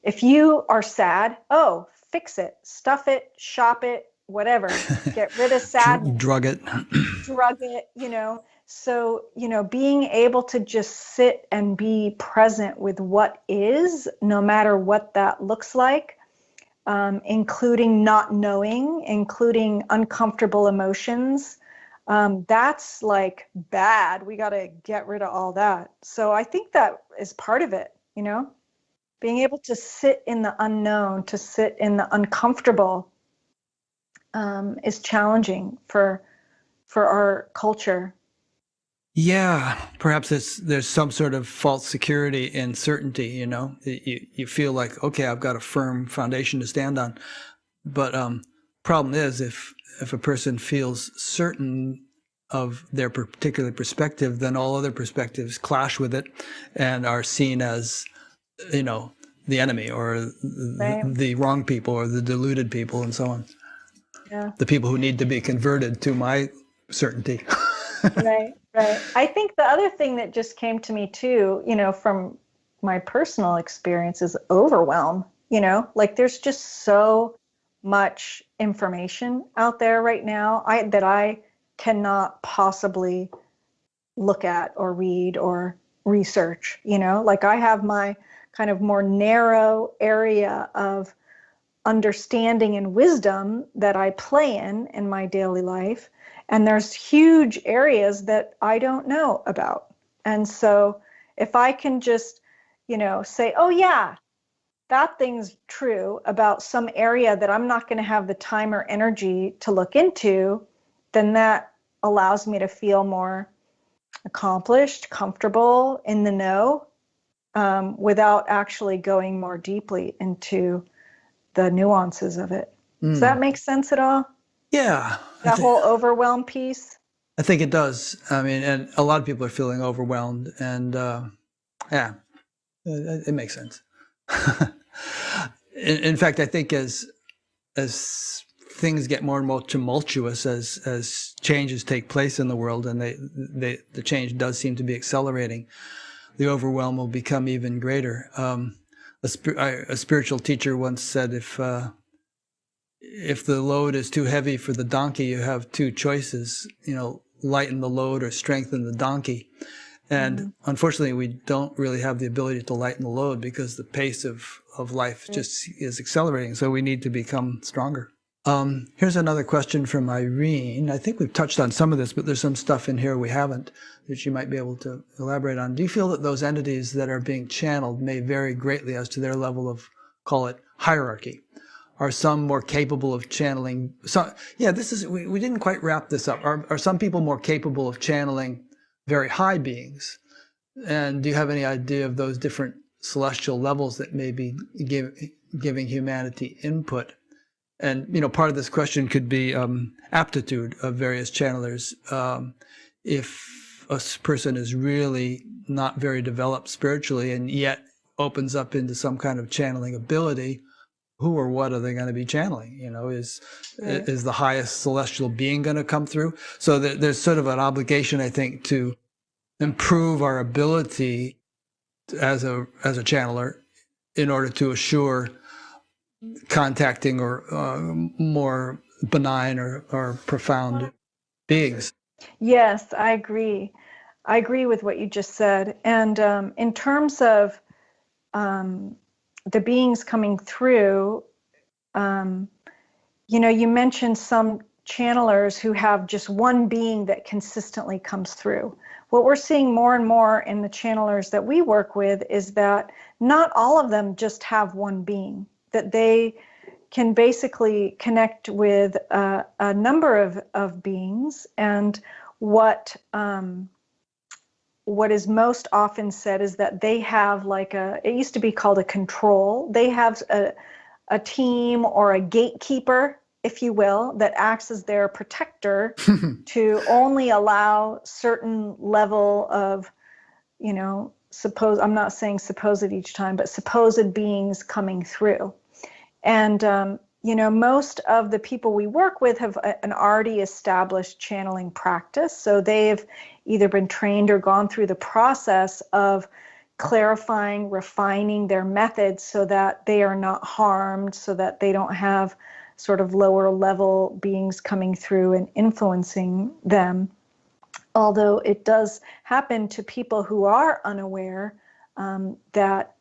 If you are sad, oh, fix it, stuff it, shop it, whatever, get rid of sadness, Drug it. drug it, So, being able to just sit and be present with what is, no matter what that looks like, including not knowing, including uncomfortable emotions, that's like bad. We got to get rid of all that. So I think that is part of it, being able to sit in the unknown, to sit in the uncomfortable, is challenging for our culture. Yeah, perhaps there's some sort of false security in certainty, You feel like, okay, I've got a firm foundation to stand on. But problem is, if a person feels certain of their particular perspective, then all other perspectives clash with it and are seen as, the enemy or Right. the wrong people or the deluded people and so on. Yeah. The people who need to be converted to my certainty. Right. I think the other thing that just came to me too, from my personal experience is overwhelm, like there's just so much information out there right now that I cannot possibly look at or read or research, like I have my kind of more narrow area of understanding and wisdom that I play in my daily life. And there's huge areas that I don't know about. And so if I can just, say, oh yeah, that thing's true about some area that I'm not going to have the time or energy to look into, then that allows me to feel more accomplished, comfortable, in the know, without actually going more deeply into the nuances of it. Does that make sense at all? Yeah. That whole overwhelm piece? I think it does. I mean, and a lot of people are feeling overwhelmed, and yeah, it makes sense. in fact, I think as things get more and more tumultuous, as changes take place in the world, and the change does seem to be accelerating, the overwhelm will become even greater. A spiritual teacher once said, if the load is too heavy for the donkey, you have two choices, lighten the load or strengthen the donkey. And unfortunately, we don't really have the ability to lighten the load because the pace of life just is accelerating. So we need to become stronger. Here's another question from Irene. I think we've touched on some of this, but there's some stuff in here we haven't that you might be able to elaborate on. Do you feel that those entities that are being channeled may vary greatly as to their level of, call it, hierarchy? Are some more capable of channeling? We didn't quite wrap this up. Are some people more capable of channeling very high beings? And do you have any idea of those different celestial levels that may be giving humanity input? And, part of this question could be aptitude of various channelers. If a person is really not very developed spiritually and yet opens up into some kind of channeling ability, who or what are they going to be channeling? Is the highest celestial being going to come through? So there's sort of an obligation, I think, to improve our ability as a channeler in order to assure contacting or more benign or profound beings. Yes, I agree. I agree with what you just said. And in terms of the beings coming through, you mentioned some channelers who have just one being that consistently comes through. What we're seeing more and more in the channelers that we work with is that not all of them just have one being, that they can basically connect with a number of beings. And what is most often said is that they have it used to be called a control. They have a team or a gatekeeper, if you will, that acts as their protector to only allow certain level of, I'm not saying supposed each time, but supposed beings coming through. And, most of the people we work with have an already established channeling practice. So they've either been trained or gone through the process of clarifying, refining their methods so that they are not harmed, so that they don't have sort of lower level beings coming through and influencing them. Although it does happen to people who are unaware that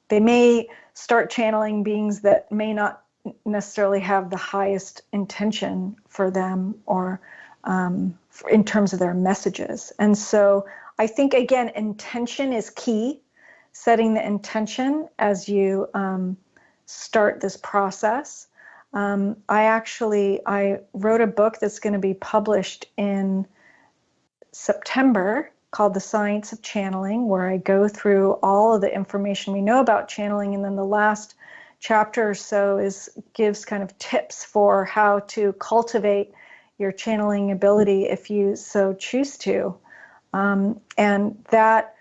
they may start channeling beings that may not necessarily have the highest intention for them or in terms of their messages. And so I think, again, intention is key, setting the intention as you start this process. I wrote a book that's going to be published in September called The Science of Channeling, where I go through all of the information we know about channeling, and then the last chapter or so gives kind of tips for how to cultivate your channeling ability if you so choose to. And that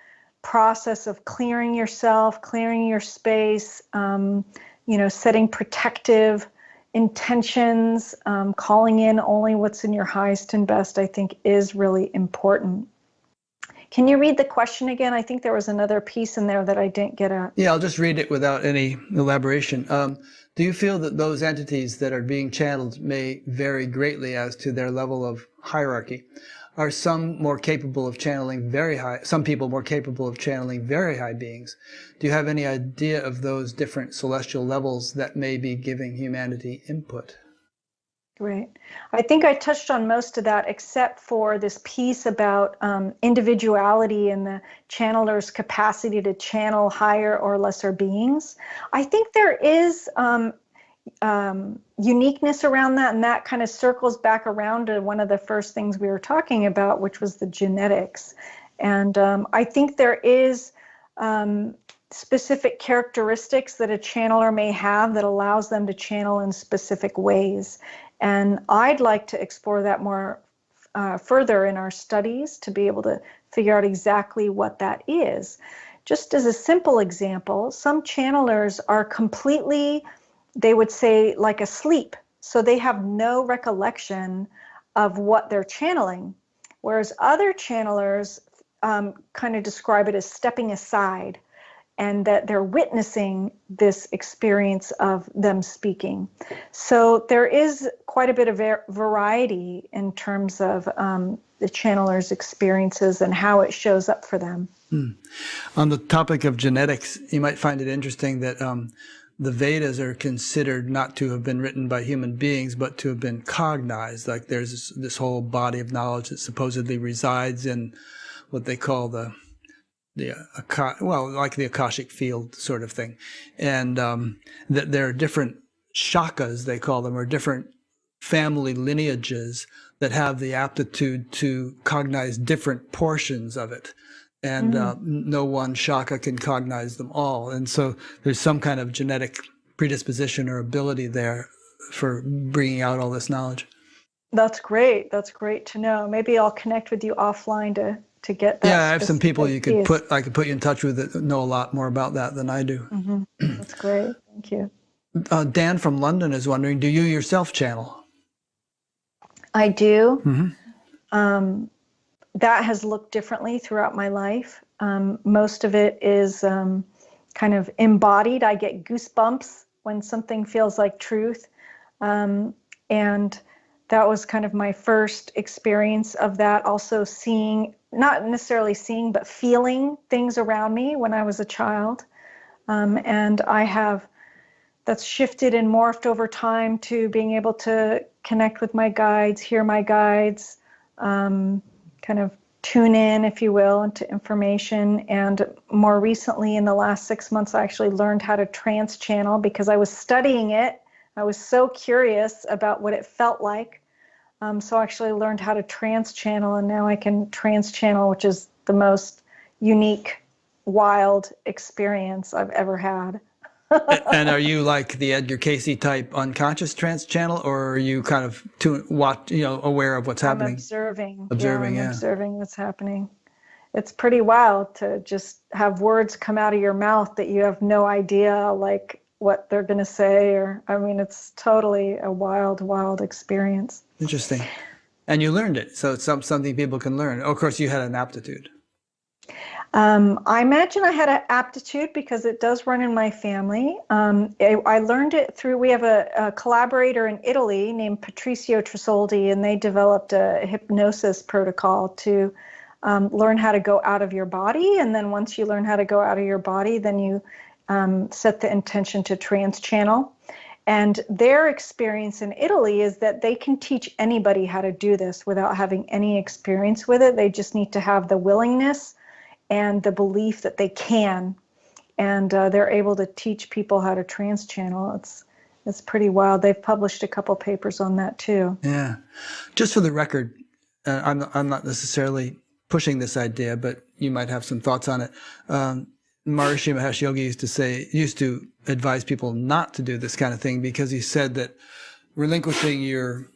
process of clearing yourself, clearing your space, setting protective intentions, calling in only what's in your highest and best, I think is really important. Can you read the question again? I think there was another piece in there that I didn't get at. Yeah, I'll just read it without any elaboration. Do you feel that those entities that are being channeled may vary greatly as to their level of hierarchy? Are some more capable of channeling some people more capable of channeling very high beings? Do you have any idea of those different celestial levels that may be giving humanity input? Great. I think I touched on most of that, except for this piece about individuality and the channeler's capacity to channel higher or lesser beings. I think there is uniqueness around that, and that kind of circles back around to one of the first things we were talking about, which was the genetics. And I think there is specific characteristics that a channeler may have that allows them to channel in specific ways. And I'd like to explore that more further in our studies to be able to figure out exactly what that is. Just as a simple example, some channelers are completely, they would say, like asleep. So they have no recollection of what they're channeling. Whereas other channelers kind of describe it as stepping aside. and that they're witnessing this experience of them speaking. So there is quite a bit of variety in terms of the channeler's experiences and how it shows up for them. On the topic of genetics, you might find it interesting that the Vedas are considered not to have been written by human beings, but to have been cognized. Like there's this whole body of knowledge that supposedly resides in what they call like the Akashic field sort of thing. And that there are different shakas, they call them, or different family lineages that have the aptitude to cognize different portions of it. And no one shaka can cognize them all. And so there's some kind of genetic predisposition or ability there for bringing out all this knowledge. That's great. That's great to know. Maybe I'll connect with you offline to get that. Yeah, I have some people I could put you in touch with that know a lot more about that than I do. That's great. Thank you. Dan from London is wondering, do you yourself channel? I do. That has looked differently throughout my life. Most of it is kind of embodied. I get goosebumps when something feels like truth. And that was kind of my first experience of that. Also seeing, not necessarily seeing, but feeling things around me when I was a child. And that's shifted and morphed over time to being able to connect with my guides, hear my guides, kind of tune in, if you will, into information. And more recently, in the last 6 months, I actually learned how to trance channel because I was studying it. I was so curious about what it felt like. So I actually learned how to trance channel, and now I can trance channel, which is the most unique, wild experience I've ever had. And are you like the Edgar Casey type unconscious trance channel, or are you kind of aware of what's happening? I'm observing. Observing, I'm observing what's happening. It's pretty wild to just have words come out of your mouth that you have no idea like what they're going to say, it's totally a wild, wild experience. Interesting. And you learned it, so it's something people can learn. Of course, you had an aptitude. I imagine I had an aptitude because it does run in my family. I learned it through, we have a collaborator in Italy named Patricio Tresoldi, and they developed a hypnosis protocol to learn how to go out of your body. And then once you learn how to go out of your body, then you set the intention to trance channel. And their experience in Italy is that they can teach anybody how to do this without having any experience with it. They just need to have the willingness and the belief that they can, and they're able to teach people how to trance channel. It's pretty wild. They've published a couple papers on that too. Yeah, just for the record, I'm not necessarily pushing this idea, but you might have some thoughts on it. Maharishi Mahesh Yogi used to advise people not to do this kind of thing because he said that relinquishing your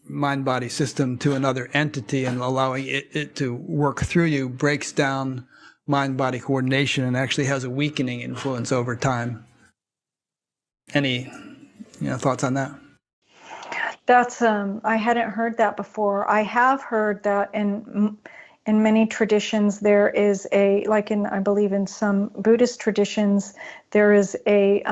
mind-body system to another entity and allowing it to work through you breaks down mind-body coordination and actually has a weakening influence over time. Any thoughts on that? That's I hadn't heard that before. I have heard that in many traditions there is I believe in some Buddhist traditions there is a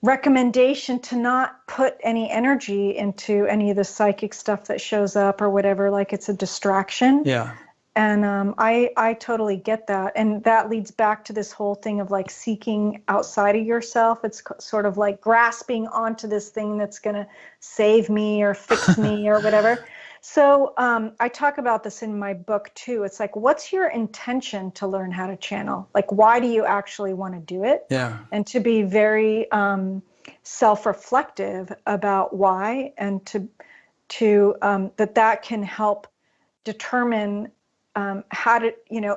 recommendation to not put any energy into any of the psychic stuff that shows up or whatever, like it's a distraction. Yeah. And I totally get that. And that leads back to this whole thing of like seeking outside of yourself. It's sort of like grasping onto this thing that's going to save me or fix me or whatever. So I talk about this in my book too. It's like, what's your intention to learn how to channel? Like, why do you actually want to do it? Yeah. And to be very self-reflective about why, and to that can help determine how to,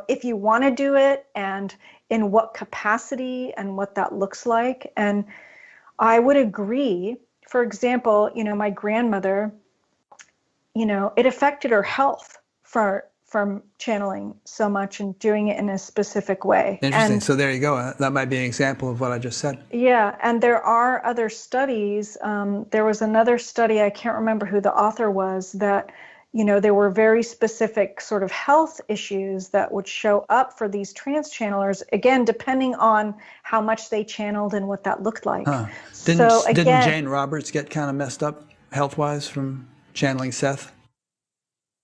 if you want to do it and in what capacity and what that looks like. And I would agree, for example, my grandmother, it affected her health from channeling so much and doing it in a specific way. Interesting. So there you go. That might be an example of what I just said. Yeah. And there are other studies. There was another study, I can't remember who the author was, that there were very specific sort of health issues that would show up for these trance channelers, again, depending on how much they channeled and what that looked like. Huh. So Didn't again, Jane Roberts get kind of messed up health-wise from channeling Seth?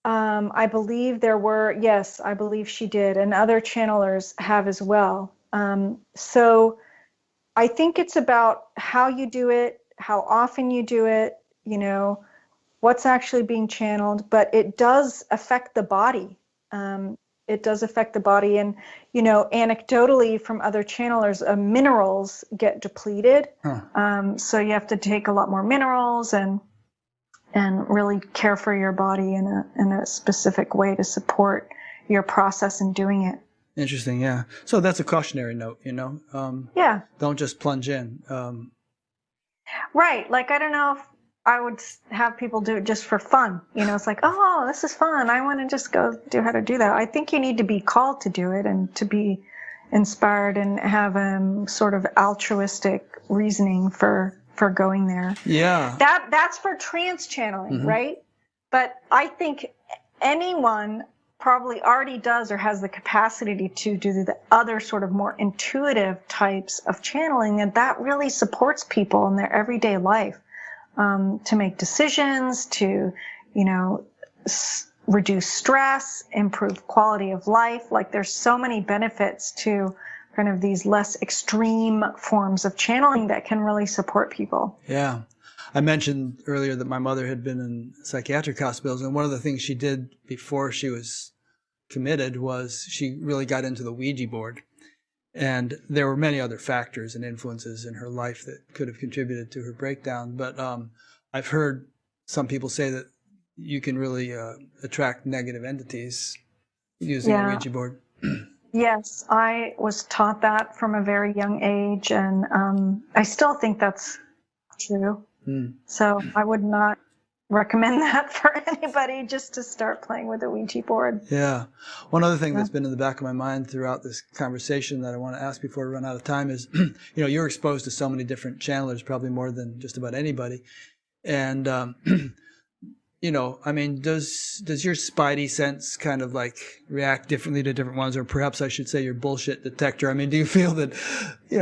I believe yes, I believe she did, and other channelers have as well. So I think it's about how you do it, how often you do it, what's actually being channeled, but it does affect the body. It does affect the body. And, anecdotally from other channelers, minerals get depleted. Huh. So you have to take a lot more minerals and really care for your body in a specific way to support your process in doing it. Interesting, yeah. So that's a cautionary note, Yeah. Don't just plunge in. Right. Like, I don't know if I would have people do it just for fun. It's like, oh, this is fun. I want to just go do how to do that. I think you need to be called to do it and to be inspired and have sort of altruistic reasoning for going there. Yeah. That's for trance channeling, right? But I think anyone probably already does or has the capacity to do the other sort of more intuitive types of channeling, and that really supports people in their everyday life, to make decisions, to, reduce stress, improve quality of life. Like, there's so many benefits to kind of these less extreme forms of channeling that can really support people. Yeah. I mentioned earlier that my mother had been in psychiatric hospitals, and one of the things she did before she was committed was she really got into the Ouija board. And there were many other factors and influences in her life that could have contributed to her breakdown. But I've heard some people say that you can really attract negative entities using a Ouija board. Yes, I was taught that from a very young age, and I still think that's true. So I would not recommend that for anybody, just to start playing with a Ouija board. Yeah. One other thing that's been in the back of my mind throughout this conversation that I want to ask before we run out of time is, you're exposed to so many different channelers, probably more than just about anybody. And, I mean, does your spidey sense kind of like react differently to different ones? Or perhaps I should say your bullshit detector. I mean, do you feel that,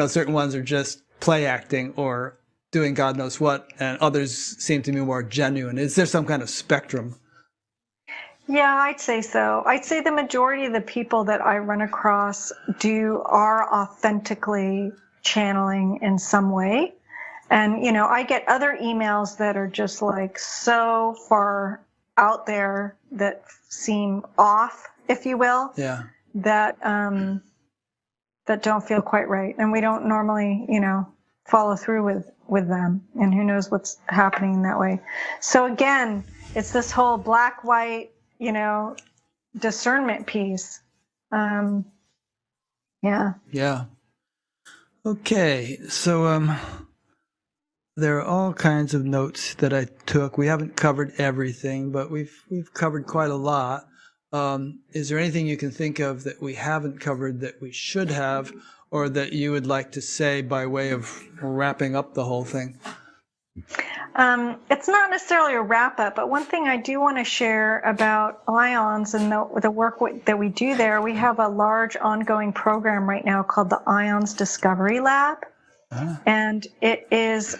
certain ones are just play acting or doing God knows what, and others seem to be more genuine? Is there some kind of spectrum? Yeah, I'd say so. I'd say the majority of the people that I run across are authentically channeling in some way. And, I get other emails that are just like so far out there that seem off, if you will. Yeah. That don't feel quite right. And we don't normally, follow through with them, and who knows what's happening that way. So again, it's this whole black, white, discernment piece. Yeah. Yeah. Okay. So, there are all kinds of notes that I took. We haven't covered everything, but we've covered quite a lot. Is there anything you can think of that we haven't covered that we should have, or that you would like to say by way of wrapping up the whole thing? It's not necessarily a wrap up, but one thing I do want to share about IONS and the work that we do there, we have a large ongoing program right now called the IONS Discovery Lab. And it is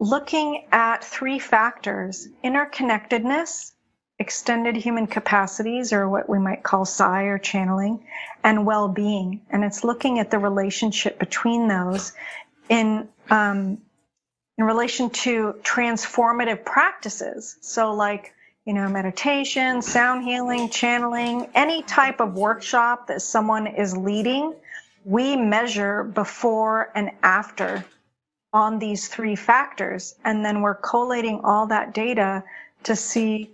looking at 3 factors: interconnectedness, extended human capacities, or what we might call psi or channeling, and well-being. And it's looking at the relationship between those in relation to transformative practices. So like, meditation, sound healing, channeling, any type of workshop that someone is leading, we measure before and after on these 3 factors. And then we're collating all that data to see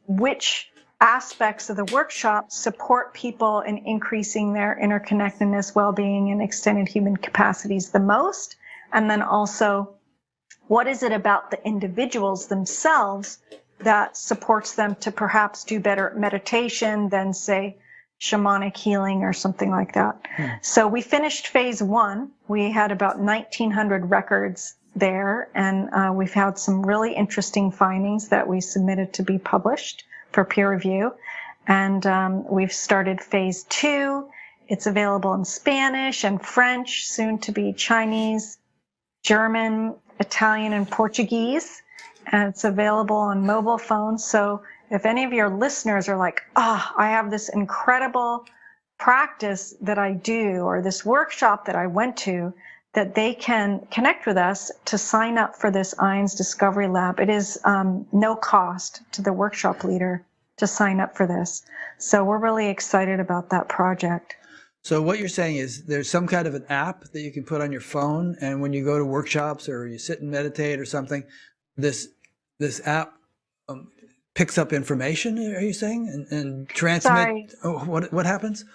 which aspects of the workshop support people in increasing their interconnectedness, well-being, and extended human capacities the most. And then also, what is it about the individuals themselves that supports them to perhaps do better at meditation than, say, shamanic healing or something like that. So we finished phase 1. We had about 1,900 records there, and we've had some really interesting findings that we submitted to be published for peer review. And we've started phase 2. It's available in Spanish and French, soon to be Chinese, German, Italian, and Portuguese. And it's available on mobile phones. So if any of your listeners are like, I have this incredible practice that I do, or this workshop that I went to, that they can connect with us to sign up for this IONS Discovery Lab. It is no cost to the workshop leader to sign up for this. So we're really excited about that project. So what you're saying is there's some kind of an app that you can put on your phone, and when you go to workshops or you sit and meditate or something, this app picks up information, are you saying, and transmit? Sorry. Oh, what happens?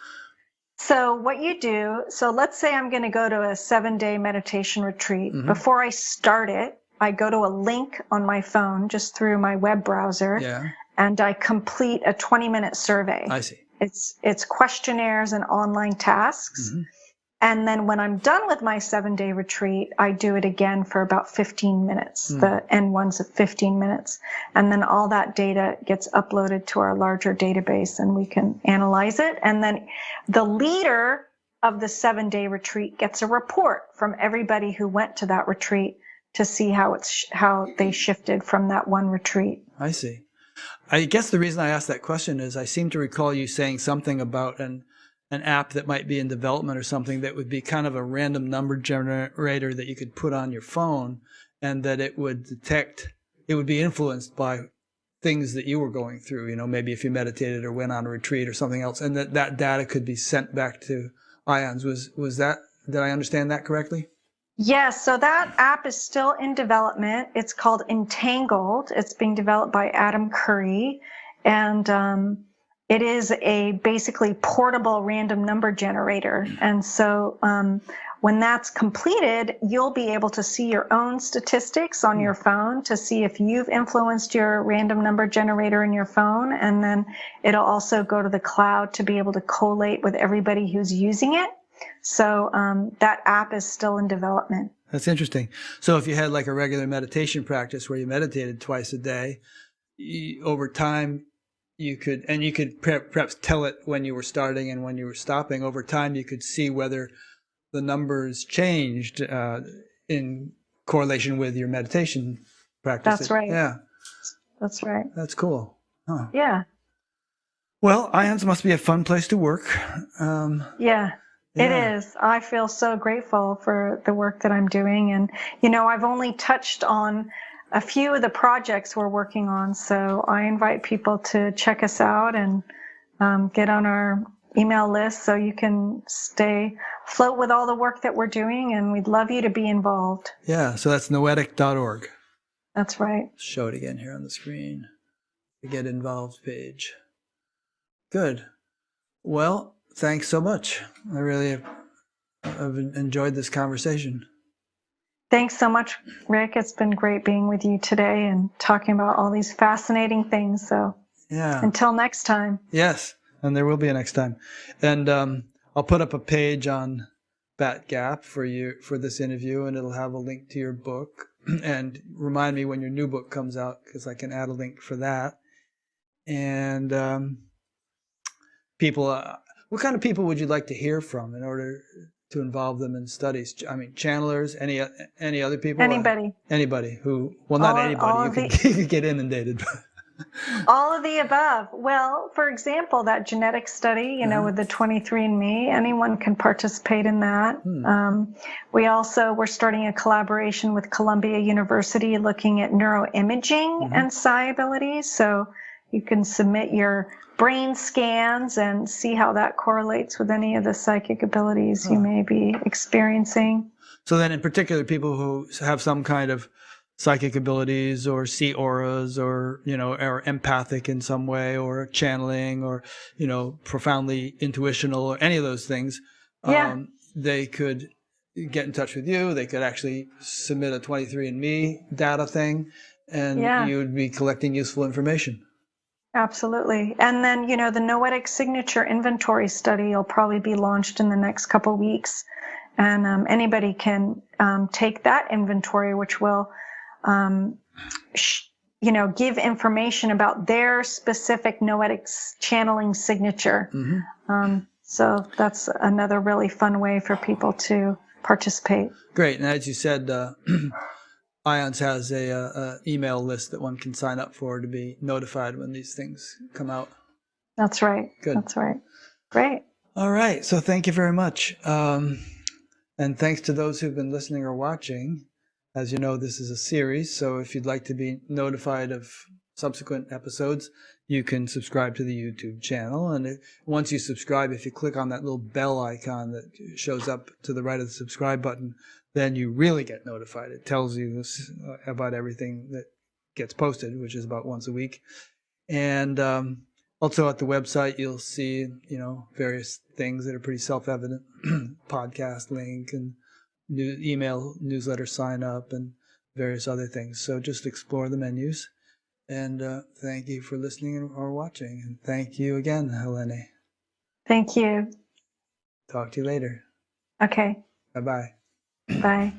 So what you do, so let's say I'm going to go to a 7-day meditation retreat. Mm-hmm. Before I start it, I go to a link on my phone just through my web browser, and I complete a 20-minute survey. I see. It's questionnaires and online tasks. Mm-hmm. And then when I'm done with my 7-day retreat, I do it again for about 15 minutes. The end one's at 15 minutes. And then all that data gets uploaded to our larger database and we can analyze it. And then the leader of the 7-day retreat gets a report from everybody who went to that retreat to see how they shifted from that one retreat. I see. I guess the reason I asked that question is I seem to recall you saying something about an app that might be in development or something that would be kind of a random number generator that you could put on your phone, and that it would be influenced by things that you were going through, maybe if you meditated or went on a retreat or something else, and that data could be sent back to IONS. Did I understand that correctly? Yes, so that app is still in development. It's called Entangled. It's being developed by Adam Curry, and it is a basically portable random number generator. And so when that's completed, you'll be able to see your own statistics on your phone to see if you've influenced your random number generator in your phone. And then it'll also go to the cloud to be able to collate with everybody who's using it. So that app is still in development. That's interesting. So if you had like a regular meditation practice where you meditated twice a day, over time, you could perhaps tell it when you were starting and when you were stopping. Over time, you could see whether the numbers changed in correlation with your meditation practice. That's right. Yeah. That's right. That's cool. Huh. Yeah. Well, IONS must be a fun place to work. Yeah. It is. I feel so grateful for the work that I'm doing. And, I've only touched on a few of the projects we're working on. So I invite people to check us out and get on our email list so you can stay afloat with all the work that we're doing. And we'd love you to be involved. Yeah. So that's noetic.org. That's right. Show it again here on the screen. The Get Involved page. Good. Well, thanks so much. I really have enjoyed this conversation. Thanks so much, Rick. It's been great being with you today and talking about all these fascinating things. So until next time. Yes, and there will be a next time. And I'll put up a page on BatGap for this interview, and it'll have a link to your book. And remind me when your new book comes out, because I can add a link for that. And people... what kind of people would you like to hear from in order to involve them in studies? I mean, channelers, any other people? Anybody who, well, not anybody, you could get inundated. All of the above. Well, for example, that genetic study, with the 23andMe, anyone can participate in that. We're starting a collaboration with Columbia University looking at neuroimaging and psi abilities. So you can submit your brain scans and see how that correlates with any of the psychic abilities you may be experiencing. So then in particular, people who have some kind of psychic abilities or see auras or, are empathic in some way or channeling or, profoundly intuitional or any of those things, they could get in touch with you. They could actually submit a 23andMe data thing and you would be collecting useful information. Absolutely. And then, the Noetic Signature Inventory Study will probably be launched in the next couple of weeks. And anybody can take that inventory, which will, give information about their specific noetic channeling signature. So that's another really fun way for people to participate. Great. And as you said, IONS has a email list that one can sign up for to be notified when these things come out. That's right. Good. That's right. Great. All right. So thank you very much. And thanks to those who've been listening or watching. As you know, this is a series, so if you'd like to be notified of subsequent episodes, you can subscribe to the YouTube channel. And once you subscribe, if you click on that little bell icon that shows up to the right of the subscribe button, then you really get notified. It tells you about everything that gets posted, which is about once a week. And also at the website, you'll see, various things that are pretty self-evident, podcast link and email newsletter sign up and various other things. So just explore the menus. And thank you for listening or watching. And thank you again, Helene. Thank you. Talk to you later. Okay. Bye-bye. Bye.